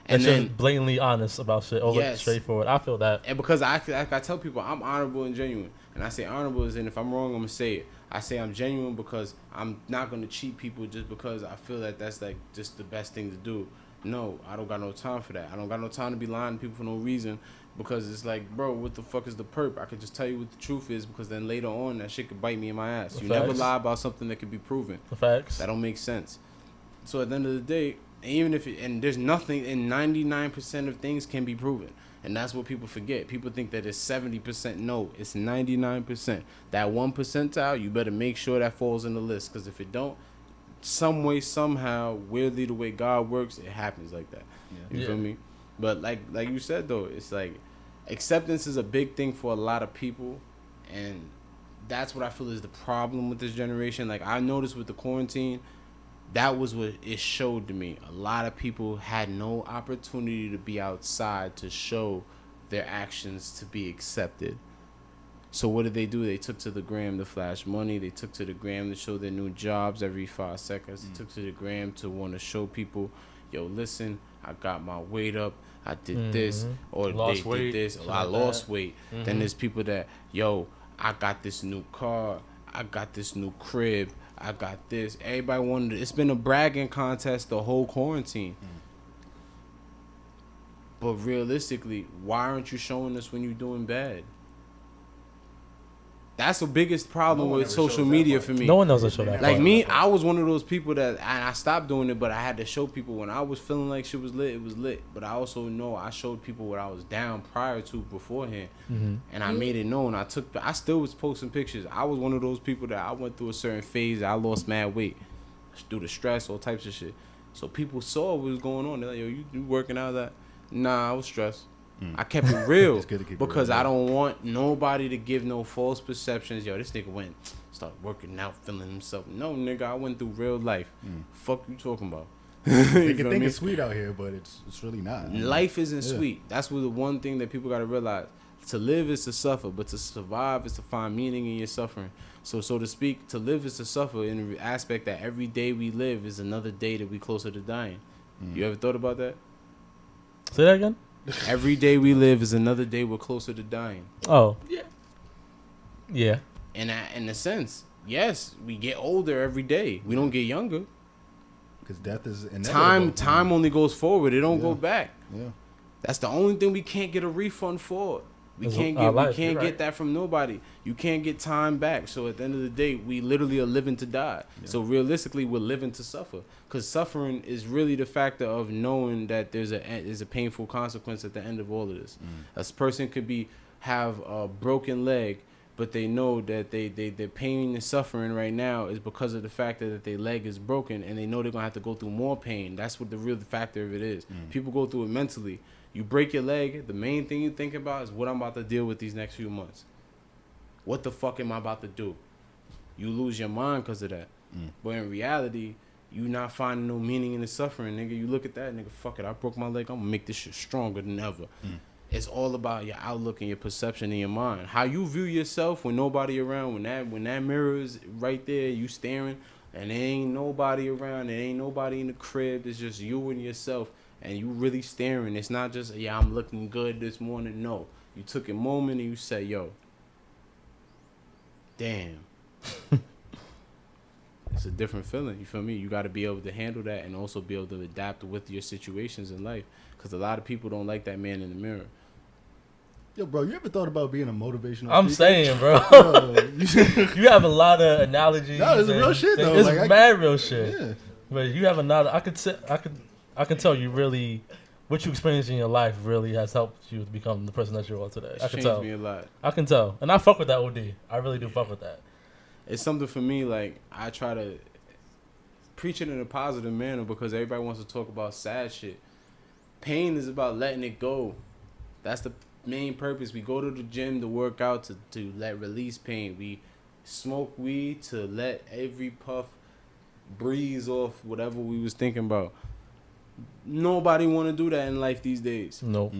And then blatantly honest about shit. Straightforward. I feel that. And because I tell people I'm honorable and genuine. And I say honorable is in, if I'm wrong, I'm going to say it. I say I'm genuine because I'm not going to cheat people just because I feel that that's like just the best thing to do. No, I don't got no time for that. I don't got no time to be lying to people for no reason, because it's like, bro, what the fuck is the perp? I could just tell you what the truth is, because then later on that shit could bite me in my ass. You never lie about something that could be proven. Facts. That don't make sense. So at the end of the day, even if and there's nothing, and 99% of things can be proven. And that's what people forget. People think that it's 70%. No, it's 99%. That 1 percentile, you better make sure that falls in the list. Because if it don't, some way, somehow, weirdly, the way God works, it happens like that. Yeah. You feel me? But like you said, though, it's like acceptance is a big thing for a lot of people. And that's what I feel is the problem with this generation. Like, I noticed with the quarantine, that was what it showed to me. A lot of people had no opportunity to be outside to show their actions to be accepted. So what did they do? They took to the gram to flash money. They took to the gram to show their new jobs every 5 seconds. They took to the gram to want to show people, yo, listen, I got my weight up. I did this. Or they did this. Or I lost weight. Then there's people that, yo, I got this new car. I got this new crib. I got this. Everybody wanted. It's been a bragging contest the whole quarantine. But realistically, why aren't you showing us when you're doing bad? That's the biggest problem with social media for me. No one knows to show that. Like me, I was one of those people that, and I stopped doing it, but I had to show people when I was feeling like shit was lit, it was lit. But I also know I showed people what I was down prior to beforehand, and I made it known. I still was posting pictures. I was one of those people that I went through a certain phase. I lost mad weight due to stress, all types of shit. So people saw what was going on. They're like, yo, you working out that? Nah, I was stressed. I kept it real because I don't want nobody to give no false perceptions. Yo, this nigga started working out, feeling himself. No, nigga, I went through real life. Fuck you talking about? They can think it's sweet out here, but it's really not. Life isn't sweet. That's what the one thing that people got to realize. To live is to suffer, but to survive is to find meaning in your suffering. So to speak, to live is to suffer in the aspect that every day we live is another day that we closer to dying. You ever thought about that? Say that again? Every day we live is another day we're closer to dying. Oh. Yeah. Yeah. And in a sense, yes, we get older every day. We don't get younger. Because death is inevitable. Time only goes forward. It don't go back. Yeah. That's the only thing we can't get a refund for. We can't get that from nobody. You can't get time back. So at the end of the day, we literally are living to die. Yeah. So realistically, we're living to suffer. Because suffering is really the factor of knowing that there's a painful consequence at the end of all of this. A person could have a broken leg, but they know that their pain and suffering right now is because of the fact that their leg is broken, and they know they're going to have to go through more pain. That's what the real factor of it is. People go through it mentally. You break your leg, the main thing you think about is what I'm about to deal with these next few months. What the fuck am I about to do? You lose your mind because of that. But in reality, you not finding no meaning in the suffering, nigga. You look at that, nigga, fuck it, I broke my leg, I'm going to make this shit stronger than ever. It's all about your outlook and your perception in your mind. How you view yourself when nobody around, when that mirror is right there, you staring, and there ain't nobody around, there ain't nobody in the crib, it's just you and yourself. And you really staring. It's not just, I'm looking good this morning. No. You took a moment and you said, yo, damn. It's a different feeling. You feel me? You got to be able to handle that and also be able to adapt with your situations in life. Because a lot of people don't like that man in the mirror. Yo, bro, you ever thought about being a motivational I'm speaker? saying, bro. You have a lot of analogies. No, it's real shit, though. It's mad real shit. Yeah. But you have another. I can tell you really what you experienced in your life really has helped you to become the person that you are today. I can tell. Changed me a lot. I can tell. And I fuck with that OD. I really do fuck with that. It's something for me, like, I try to preach it in a positive manner because everybody wants to talk about sad shit. Pain is about letting it go. That's the main purpose. We go to the gym to work out to let release pain. We smoke weed to let every puff breeze off whatever we was thinking about. Nobody want to do that in life these days. Nope.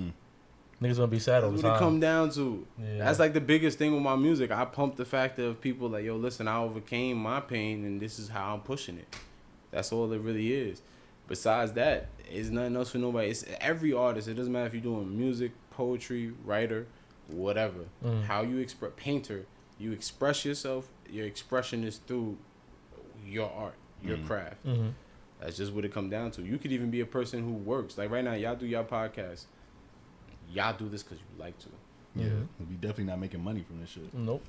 Niggas gonna be sad all the time. That's what it come down to. Yeah. That's like the biggest thing with my music. I pump the fact of people like, yo, listen, I overcame my pain and this is how I'm pushing it. That's all it really is. Besides that, it's nothing else for nobody. It's every artist. It doesn't matter if you're doing music, poetry, writer, whatever. How you express, painter, you express yourself. Your expression is through your art, your craft. That's just what it comes down to. You could even be a person who works. Like right now, y'all do y'all podcast. Y'all do this because you like to. Yeah. We definitely not making money from this shit. Nope.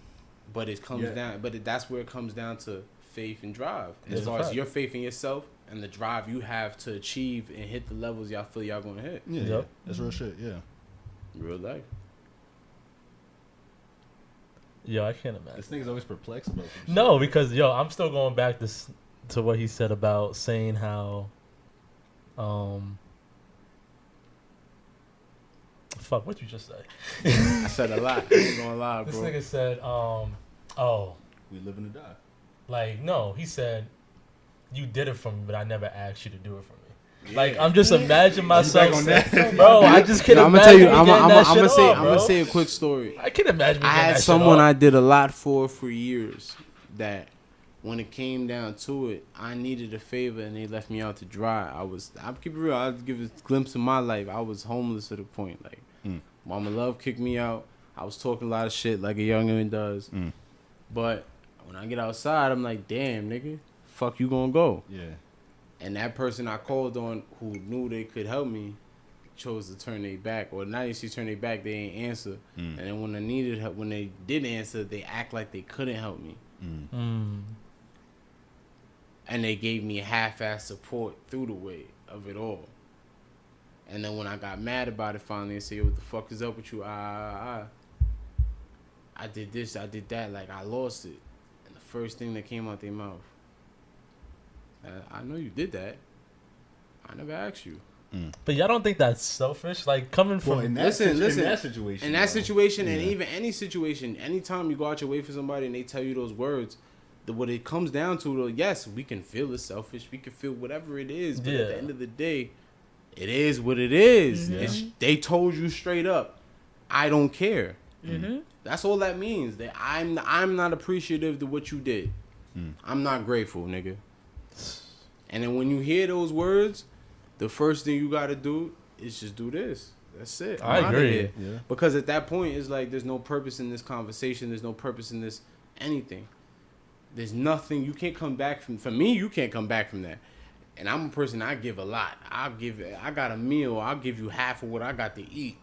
But it comes down. But that's where it comes down to faith and drive. As far as your faith in yourself and the drive you have to achieve and hit the levels y'all feel y'all gonna hit. Yeah. That's real shit. Yeah. Real life. Yo, I can't imagine. This nigga's always perplexed about some shit. No, because I'm still going back to what he said about saying how fuck, what you just say? I said a lot. I ain't gonna lie, bro. This nigga said, we live and die. Like, no, he said, you did it for me, but I never asked you to do it for me. Yeah. Like, I'm just imagining myself saying, bro, I just can't imagine. I'm gonna say a quick story. I can't imagine. I had someone I did a lot for years that when it came down to it, I needed a favor and they left me out to dry. I'll keep it real. I'll give a glimpse of my life. I was homeless at a point. Like, Mama Love kicked me out. I was talking a lot of shit like a youngin' does. But when I get outside, I'm like, damn, nigga, fuck you gonna go. Yeah. And that person I called on who knew they could help me chose to turn their back. Or not even turn their back, they ain't answer. And then when I needed help, when they did answer, they act like they couldn't help me. And they gave me half-ass support through the way of it all. And then when I got mad about it finally and said, yo, what the fuck is up with you? I did this, I did that, like I lost it. And the first thing that came out their mouth, I know you did that. I never asked you. But y'all don't think that's selfish? Like coming from in that situation, and even any situation, anytime you go out your way for somebody and they tell you those words, what it comes down to, though, yes, we can feel it's selfish, we can feel whatever it is, but at the end of the day, it is what it is. They told you straight up, I don't care. That's all that means. That I'm not appreciative to what you did. I'm not grateful, nigga. And then when you hear those words, the first thing you gotta do is just do this. That's it. I agree. Yeah. Because at that point, it's like there's no purpose in this conversation. There's no purpose in this anything. There's nothing. You can't come back from. For me, you can't come back from that. And I'm a person, I give a lot. I got a meal, I'll give you half of what I got to eat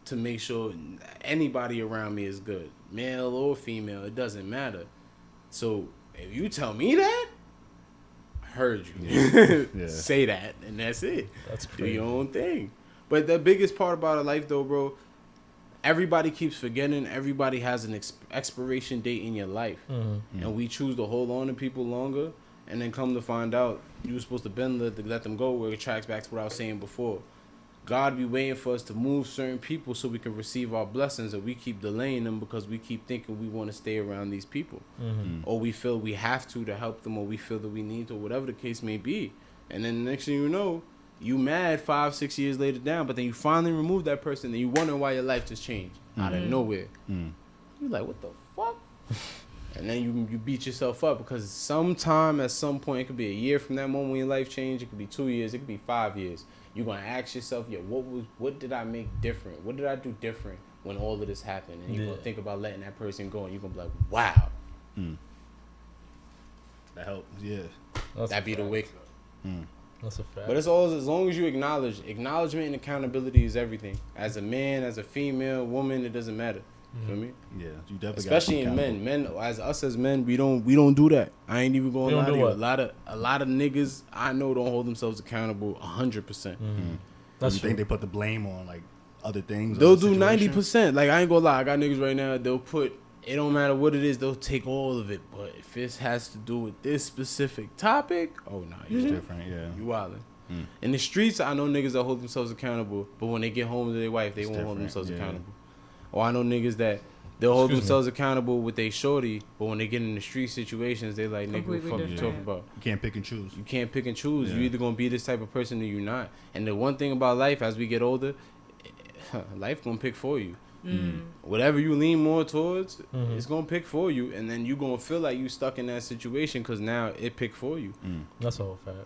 to make sure anybody around me is good. Male or female, it doesn't matter. So if you tell me that, I heard you. Yeah. Say that, and that's it. That's crazy. Do your own thing. But the biggest part about a life, though, bro, everybody keeps forgetting. Everybody has an expiration date in your life. And we choose to hold on to people longer. And then come to find out, you were supposed to let them go, where it tracks back to what I was saying before. God be waiting for us to move certain people so we can receive our blessings, and we keep delaying them because we keep thinking we want to stay around these people. Or we feel we have to help them, or we feel that we need to, whatever the case may be. And then the next thing you know, you mad 5-6 years later down, but then you finally remove that person, and you wonder why your life just changed out of nowhere. You're like, what the fuck? And then you beat yourself up because sometime at some point, it could be a year from that moment when your life changed. It could be 2 years. It could be 5 years. You're going to ask yourself, what did I make different? What did I do different when all of this happened? And you're going to think about letting that person go, and you're going to be like, wow. That helped. Yeah. That'd be the wake up. That's a fact. But it's all as long as you acknowledge. Acknowledgement and accountability is everything. As a man, as a female, woman, it doesn't matter. You feel me? Yeah, you definitely. Especially in men, as men, we don't do that. I ain't even going to lie to you. A lot of niggas I know don't hold themselves accountable 100%. That's you think they put the blame on like other things? They'll do 90%. Like I ain't gonna lie, I got niggas right now. They'll put. It don't matter what it is. They'll take all of it. But if it has to do with this specific topic, oh nah, it's different. Yeah, you wildin'. In the streets, I know niggas that hold themselves accountable, but when they get home to their wife, they won't hold themselves accountable. Or I know niggas that they'll hold themselves accountable with they shorty, but when they get in the street situations, they like, nigga, what the fuck you talking about? You can't pick and choose. You can't pick and choose. You either gonna be this type of person or you not. And the one thing about life, as we get older, life gonna pick for you. Whatever you lean more towards, it's gonna pick for you, and then you gonna feel like you stuck in that situation because now it picked for you. That's all fact.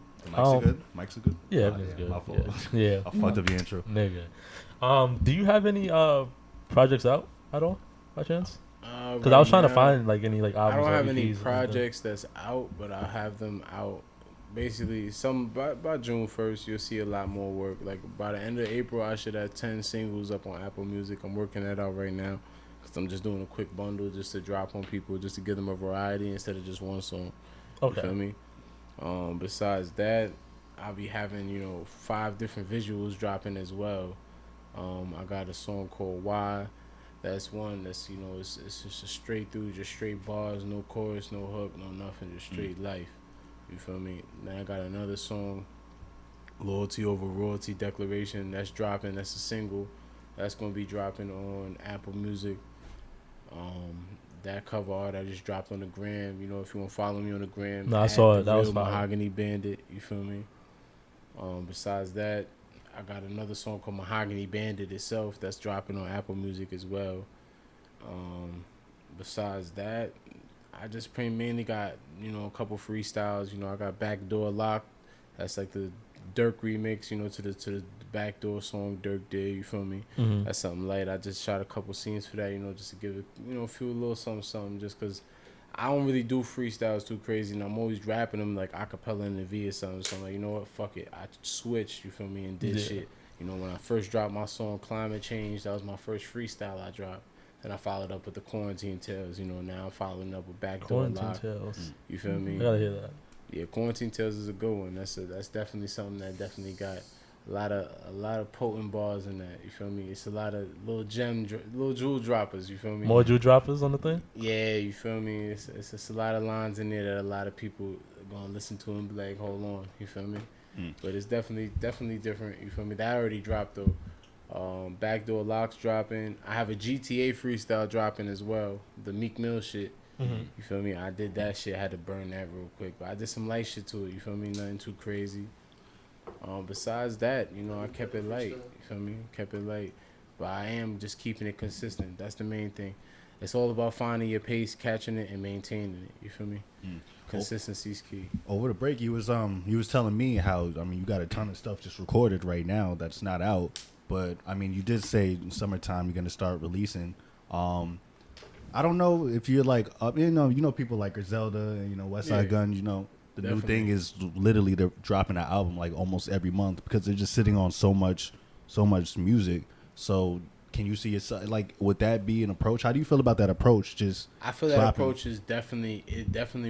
Mics are good. Yeah, everything's good. My fault. Yeah. I fucked up the intro. Nigga. Do you have any projects out at all by chance? Because I was trying to find like any like albums. I don't have any projects that's out, but I have them out. Basically, by June 1st, you'll see a lot more work. Like by the end of April, I should have 10 singles up on Apple Music. I'm working that out right now because I'm just doing a quick bundle just to drop on people, just to give them a variety instead of just one song. Okay. You feel me? Besides that, I'll be having 5 different visuals dropping as well. I got a song called Why. That's one that's it's just a straight through, just straight bars, no chorus, no hook, no nothing, just straight life. You feel me? Now I got another song, Loyalty Over Royalty Declaration. That's dropping. That's a single. That's gonna be dropping on Apple Music. That cover art I just dropped on the gram. If you want to follow me on the gram, no, I saw it. That was Mahogany Bandit. You feel me? Besides that, I got another song called Mahogany Bandit itself that's dropping on Apple Music as well. Besides that, I just mainly got, a couple freestyles. I got Backdoor Lock. That's like the Dirk remix, to the Backdoor song Dirk did. You feel me? That's something light. I just shot a couple scenes for that, just to give it, feel a little something, just because I don't really do freestyles too crazy, and I'm always rapping them like acapella in the V or something. So I'm like, you know what? Fuck it. I switched, you feel me, and did shit. When I first dropped my song Climate Change, that was my first freestyle I dropped. And I followed up with the Quarantine Tales. Now I'm following up with Backdoor Lock. Tales. You feel me? I gotta hear that. Yeah, Quarantine Tales is a good one. That's definitely something that definitely got a lot of potent bars in that. You feel me? It's a lot of little jewel droppers. You feel me? More jewel droppers on the thing? Yeah, you feel me? It's just a lot of lines in there that a lot of people are gonna listen to and be like, hold on. You feel me? But it's definitely different. You feel me? That already dropped though. Backdoor Locks dropping. I have a GTA freestyle dropping as well. The Meek Mill shit. You feel me? I did that shit. I had to burn that real quick. But I did some light shit to it. You feel me? Nothing too crazy. Besides that, I kept it light. You feel me? Kept it light. But I am just keeping it consistent. That's the main thing. It's all about finding your pace, catching it, and maintaining it. You feel me? Consistency's key. Over the break, you was telling me how you got a ton of stuff just recorded right now that's not out. But you did say in summertime you're gonna start releasing. I don't know if you're like up. People like Griselda and Westside Gun. The new thing is literally they're dropping an album like almost every month because they're just sitting on so much music. So can you see it like would that be an approach? How do you feel about that approach? I feel that approach is definitely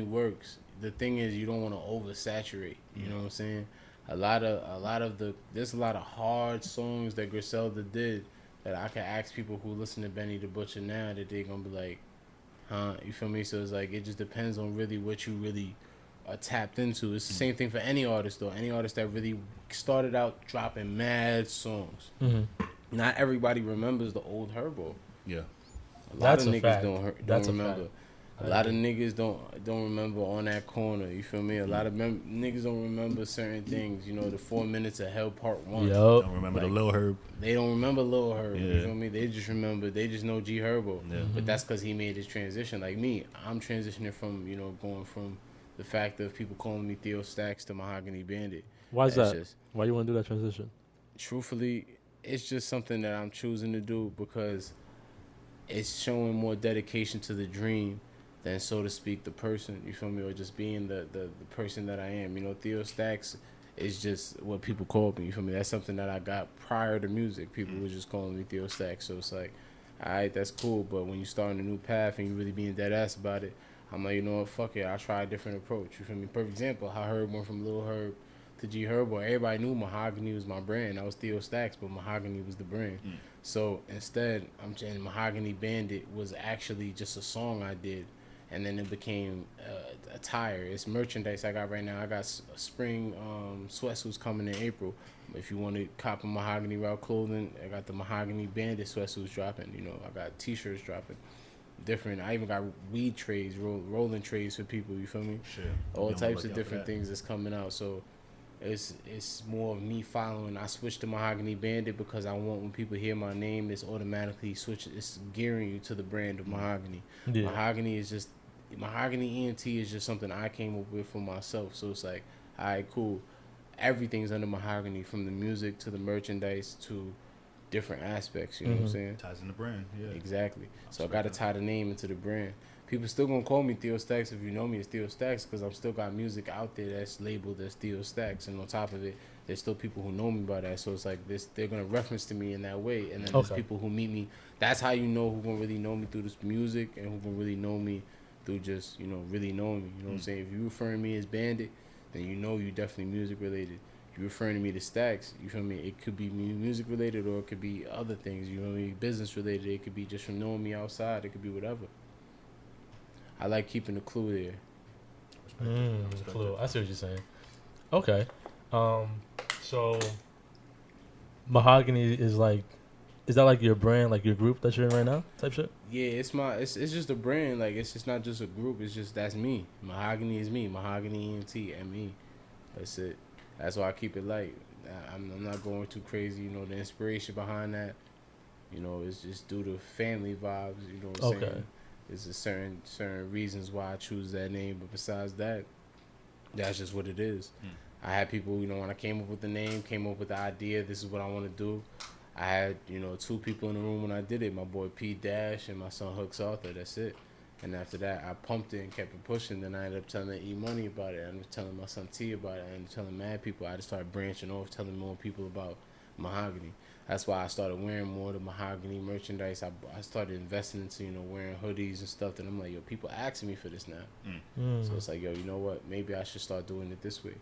works. The thing is you don't want to oversaturate. You know what I'm saying? There's a lot of hard songs that Griselda did that I can ask people who listen to Benny the Butcher now that they're gonna be like, huh? You feel me? So it's like it just depends on really what you really are tapped into. It's the same thing for any artist though. Any artist that really started out dropping mad songs. Not everybody remembers the old Herbo. Yeah, a lot of niggas don't remember. A lot of niggas don't remember On That Corner. You feel me? A lot of niggas don't remember certain things. You know, the 4 Minutes of Hell Part 1. Don't remember the Lil Herb. They don't remember Lil Herb. Yeah. You feel me? They just know G Herbo. Yeah. But that's because he made his transition. Like me, I'm transitioning from, you know, going from the fact of people calling me Theo Stacks to Mahogany Bandit. Why is that? Why you want to do that transition? Truthfully, it's just something that I'm choosing to do because it's showing more dedication to the dream than, so to speak, the person, you feel me, or just being the person that I am. You know, Theo Stacks is just what people call me, you feel me? That's something that I got prior to music. People were just calling me Theo Stacks. So it's like, all right, that's cool. But when you start on a new path and you really being dead ass about it, I'm like, you know what, fuck it. I'll try a different approach. You feel me? Perfect example, how Herb went from Lil Herb to G Herbo. Everybody knew Mahogany was my brand. I was Theo Stacks, but Mahogany was the brand. So instead, I'm saying Mahogany Bandit was actually just a song I did. And then it became attire. It's merchandise I got right now. I got spring sweatsuits coming in April. If you want to cop a Mahogany Route clothing, I got the Mahogany Bandit sweatsuits dropping. You know, I got T-shirts dropping. Different. I even got weed trays, rolling trays for people. You feel me? Sure. All types of different things that's coming out. So it's more of me following. I switched to Mahogany Bandit because I want when people hear my name, it's automatically it's gearing you to the brand of Mahogany. Yeah. Mahogany ENT is just something I came up with for myself. So it's like, all right, cool. Everything's under Mahogany, from the music to the merchandise to different aspects. You know what I'm saying? Ties in the brand. Yeah. Exactly. So I got to tie the name into the brand. People still gonna call me Theo Stacks if you know me as Theo Stacks because I'm still got music out there that's labeled as Theo Stacks, and on top of it, there's still people who know me by that. So it's like this, they're gonna reference to me in that way, and then there's people who meet me. That's how you know who gonna really know me through this music and who gonna really know me through just, you know, really knowing me. You know what I'm saying? If you referring me as Bandit, then you know you definitely music related. If you're referring to me to Stacks, you feel me? It could be music related or it could be other things. You know what I mean? Business related. It could be just from knowing me outside. It could be whatever. I like keeping the clue there. Clue. I see what you're saying. Okay. So Mahogany is that like your brand, like your group that you're in right now type shit? Yeah, it's just a brand. Like, it's just not just a group. It's just, that's me. Mahogany is me. Mahogany ENT and me. That's it. That's why I keep it light. I'm not going too crazy. You know, the inspiration behind that, you know, is just due to family vibes. You know what I'm saying? There's a certain reasons why I choose that name, but besides that, that's just what it is. I had people, you know, when I came up with the name, came up with the idea, this is what I want to do. I had, you know, 2 people in the room when I did it, my boy P Dash and my son Hooks Arthur. That's it. And after that, I pumped it and kept it pushing. Then I ended up telling E Money about it. I ended up telling my son T about it. I ended up telling mad people. I just started branching off, telling more people about Mahogany. That's why I started wearing more of the Mahogany merchandise. I started investing into, you know, wearing hoodies and stuff. And I'm like, yo, people asking me for this now. So it's like, yo, you know what? Maybe I should start doing it this way.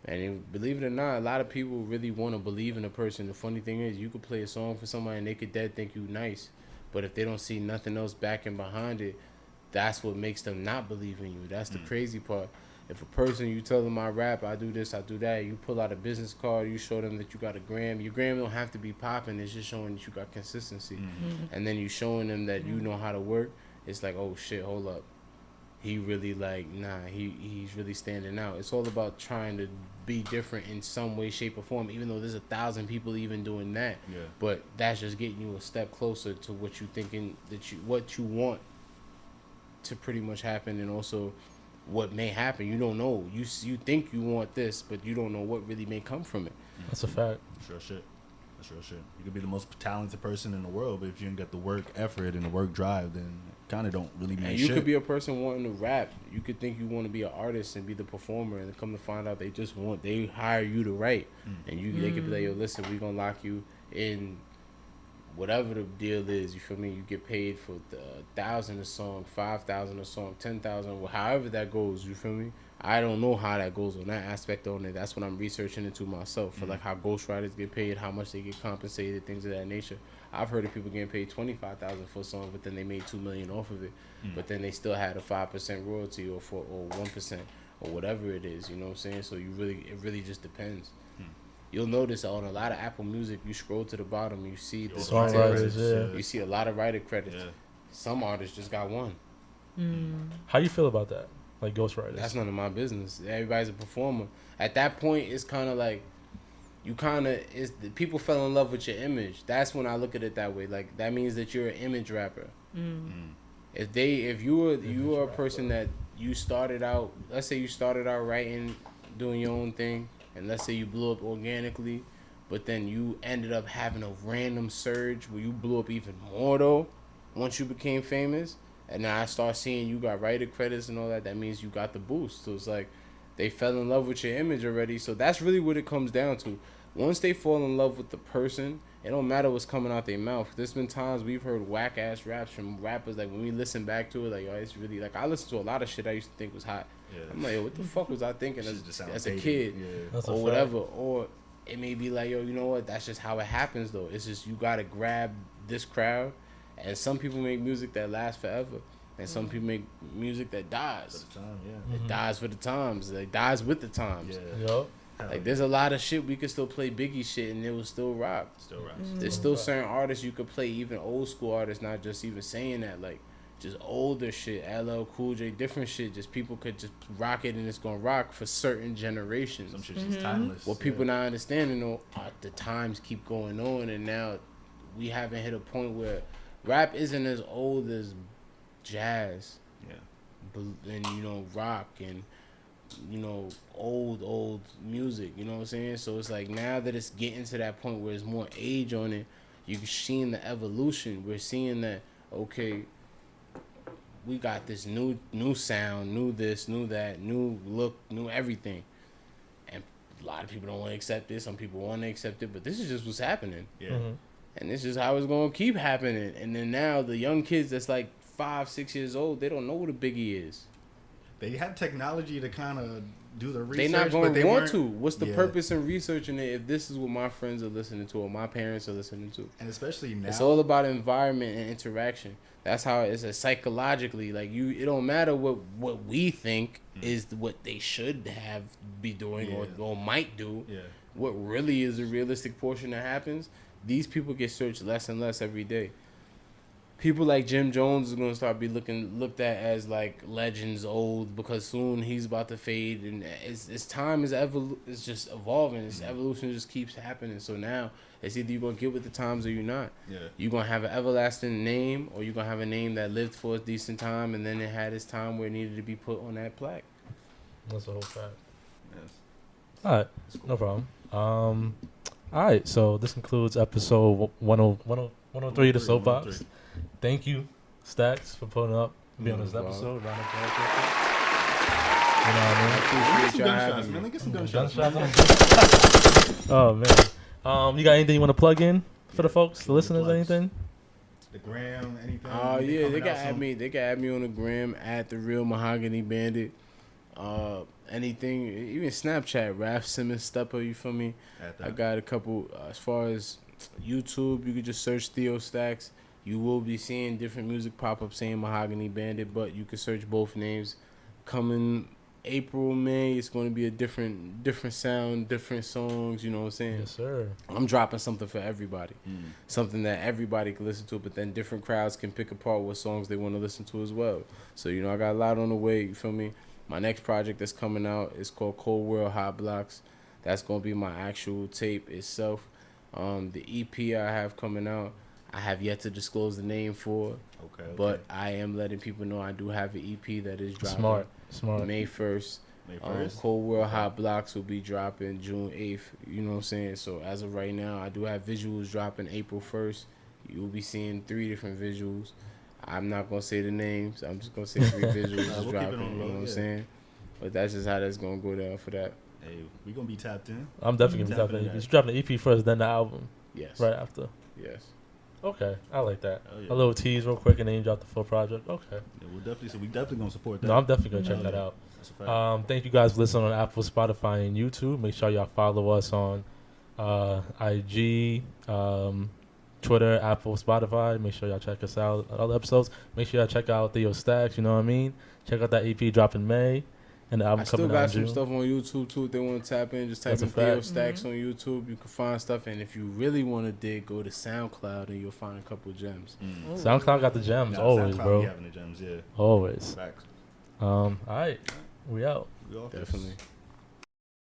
And believe it or not, a lot of people really want to believe in a person. The funny thing is, you could play a song for somebody and they could dead think you nice. But if they don't see nothing else backing behind it, that's what makes them not believe in you. That's the crazy part. If a person, you tell them I rap, I do this, I do that, you pull out a business card, you show them that you got a gram. Your gram don't have to be popping. It's just showing that you got consistency. And then you showing them that you know how to work. It's like, oh shit, hold up. He really he's really standing out. It's all about trying to be different in some way, shape, or form, even though there's 1,000 people even doing that. Yeah. But that's just getting you a step closer to what you thinking what you want to pretty much happen, and also what may happen. You don't know. You think you want this, but you don't know what really may come from it. That's a fact. Sure shit. That's real shit. You could be the most talented person in the world, but if you ain't got the work effort and the work drive, then kind of don't really mean shit. And you could be a person wanting to rap. You could think you want to be an artist and be the performer, and come to find out they hire you to write, and they could be like, yo, listen, we gonna lock you in. Whatever the deal is, you feel me? You get paid for 1,000 a song, 5,000 a song, 10,000, however that goes. You feel me? I don't know how that goes on that aspect on it. That's what I'm researching into myself for like how ghostwriters get paid, how much they get compensated, things of that nature. I've heard of people getting paid $25,000 for a song, but then they made $2 million off of it, but then they still had a 5% royalty or 1% or whatever it is. You know what I'm saying? So it really just depends. You'll notice on a lot of Apple Music, you scroll to the bottom, you see the songwriters. You see a lot of writer credits. Yeah. Some artists just got one. How you feel about that? Like ghostwriters? That's none of my business. Everybody's a performer. At that point, it's kind of like people fell in love with your image. That's when I look at it that way. Like that means that you're an image rapper. If you were a person that you started out, let's say you started out writing, doing your own thing. And let's say you blew up organically, but then you ended up having a random surge where you blew up even more though once you became famous. And now I start seeing you got writer credits and all that. That means you got the boost. So it's like they fell in love with your image already. So that's really what it comes down to. Once they fall in love with the person, it don't matter what's coming out their mouth. There's been times we've heard whack ass raps from rappers. Like when we listen back to it, like, yo, it's really like I listen to a lot of shit I used to think was hot. Yeah. I'm like, yo, what the fuck was I thinking as a kid or whatever? Or it may be like, yo, you know what? That's just how it happens, though. It's just you got to grab this crowd. And some people make music that lasts forever. And some people make music that dies. For the time, It dies for the times. It dies with the times. Yeah. Like, there's a lot of shit we could still play Biggie shit and it will still rock. There's still certain artists you could play, even old school artists, not just even saying that. Like, just older shit, LL Cool J, different shit. Just people could just rock it and it's gonna rock for certain generations. Some shit's just timeless. What people not understanding though, the times keep going on, and now we haven't hit a point where rap isn't as old as jazz. And rock and old music. You know what I'm saying? So it's like now that it's getting to that point where there's more age on it, you're seeing the evolution. We're seeing that okay. We got this new sound, new this, new that, new look, new everything. And a lot of people don't want to accept it. Some people want to accept it, but this is just what's happening. Yeah. And this is how it's going to keep happening. And then now the young kids that's like 5-6 years old, they don't know what a Biggie is. They have technology to kind of do the research. They're not going to want to. What's the purpose in researching it if this is what my friends are listening to or my parents are listening to? And especially now. It's all about environment and interaction. That's how it's psychologically. Like it don't matter what we think is what they should be doing or might do. Yeah. What really is a realistic portion that happens, these people get searched less and less every day. People like Jim Jones is going to start be looked at as like legends old because soon he's about to fade, and it's time is it's just evolving. This evolution just keeps happening. So now it's either you're going to get with the times or you're not. Yeah. You're going to have an everlasting name, or you're going to have a name that lived for a decent time and then it had its time where it needed to be put on that plaque. That's the whole fact. Yes. All right. Cool. No problem. All right. So this concludes episode 103 of the Soapbox. Thank you, Stacks, for putting up, being on this episode. Round of applause. You know what I mean? Get some gunshots, man. Get some gunshots. Oh, man. You got anything you want to plug in for the folks, the listeners, anything? The gram, anything? Yeah, they can add me on the gram at The Real Mahogany Bandit. Anything, even Snapchat, Raph Simmons Stepper, you feel me? I got a couple, as far as YouTube, you could just search Theo Stacks. You will be seeing different music pop up saying Mahogany Bandit, but you can search both names. Coming April, May, it's going to be a different sound, different songs, you know what I'm saying? Yes, sir. I'm dropping something for everybody. Something that everybody can listen to, but then different crowds can pick apart what songs they want to listen to as well. So, I got a lot on the way, you feel me? My next project that's coming out is called Cold World Hot Blocks. That's going to be my actual tape itself. The EP I have coming out, I have yet to disclose the name for, but I am letting people know I do have an EP that is dropping Smart. May 1st. Cold World Hot Blocks will be dropping June 8th. You know what I'm saying? So as of right now, I do have visuals dropping April 1st. You'll be seeing 3 different visuals. I'm not going to say the names. I'm just going to say 3 visuals we'll dropping. You know what I'm saying? But that's just how that's going to go down for that. Hey, we going to be tapped in. I'm definitely going to be tapped in. You're dropping the EP first, then the album. Yes. Right after. Yes. Okay, I like that. Oh, yeah. A little tease real quick, and then you drop the full project. Okay. Yeah, we definitely gonna support that. No, I'm definitely gonna check that out. That's a fact. Thank you guys for listening on Apple, Spotify, and YouTube. Make sure y'all follow us on IG, Twitter, Apple, Spotify. Make sure y'all check us out. Other episodes. Make sure y'all check out Theo Stacks. You know what I mean? Check out that EP drop in May. And the album coming out in June. I still got some stuff on YouTube too. If they want to tap in, just type in Theo Stacks on YouTube. You can find stuff. And if you really want to dig, go to SoundCloud and you'll find a couple of gems. SoundCloud got the gems always, SoundCloud bro. Having the gems, yeah. Always. Facts. All right. We out. We off Definitely. this.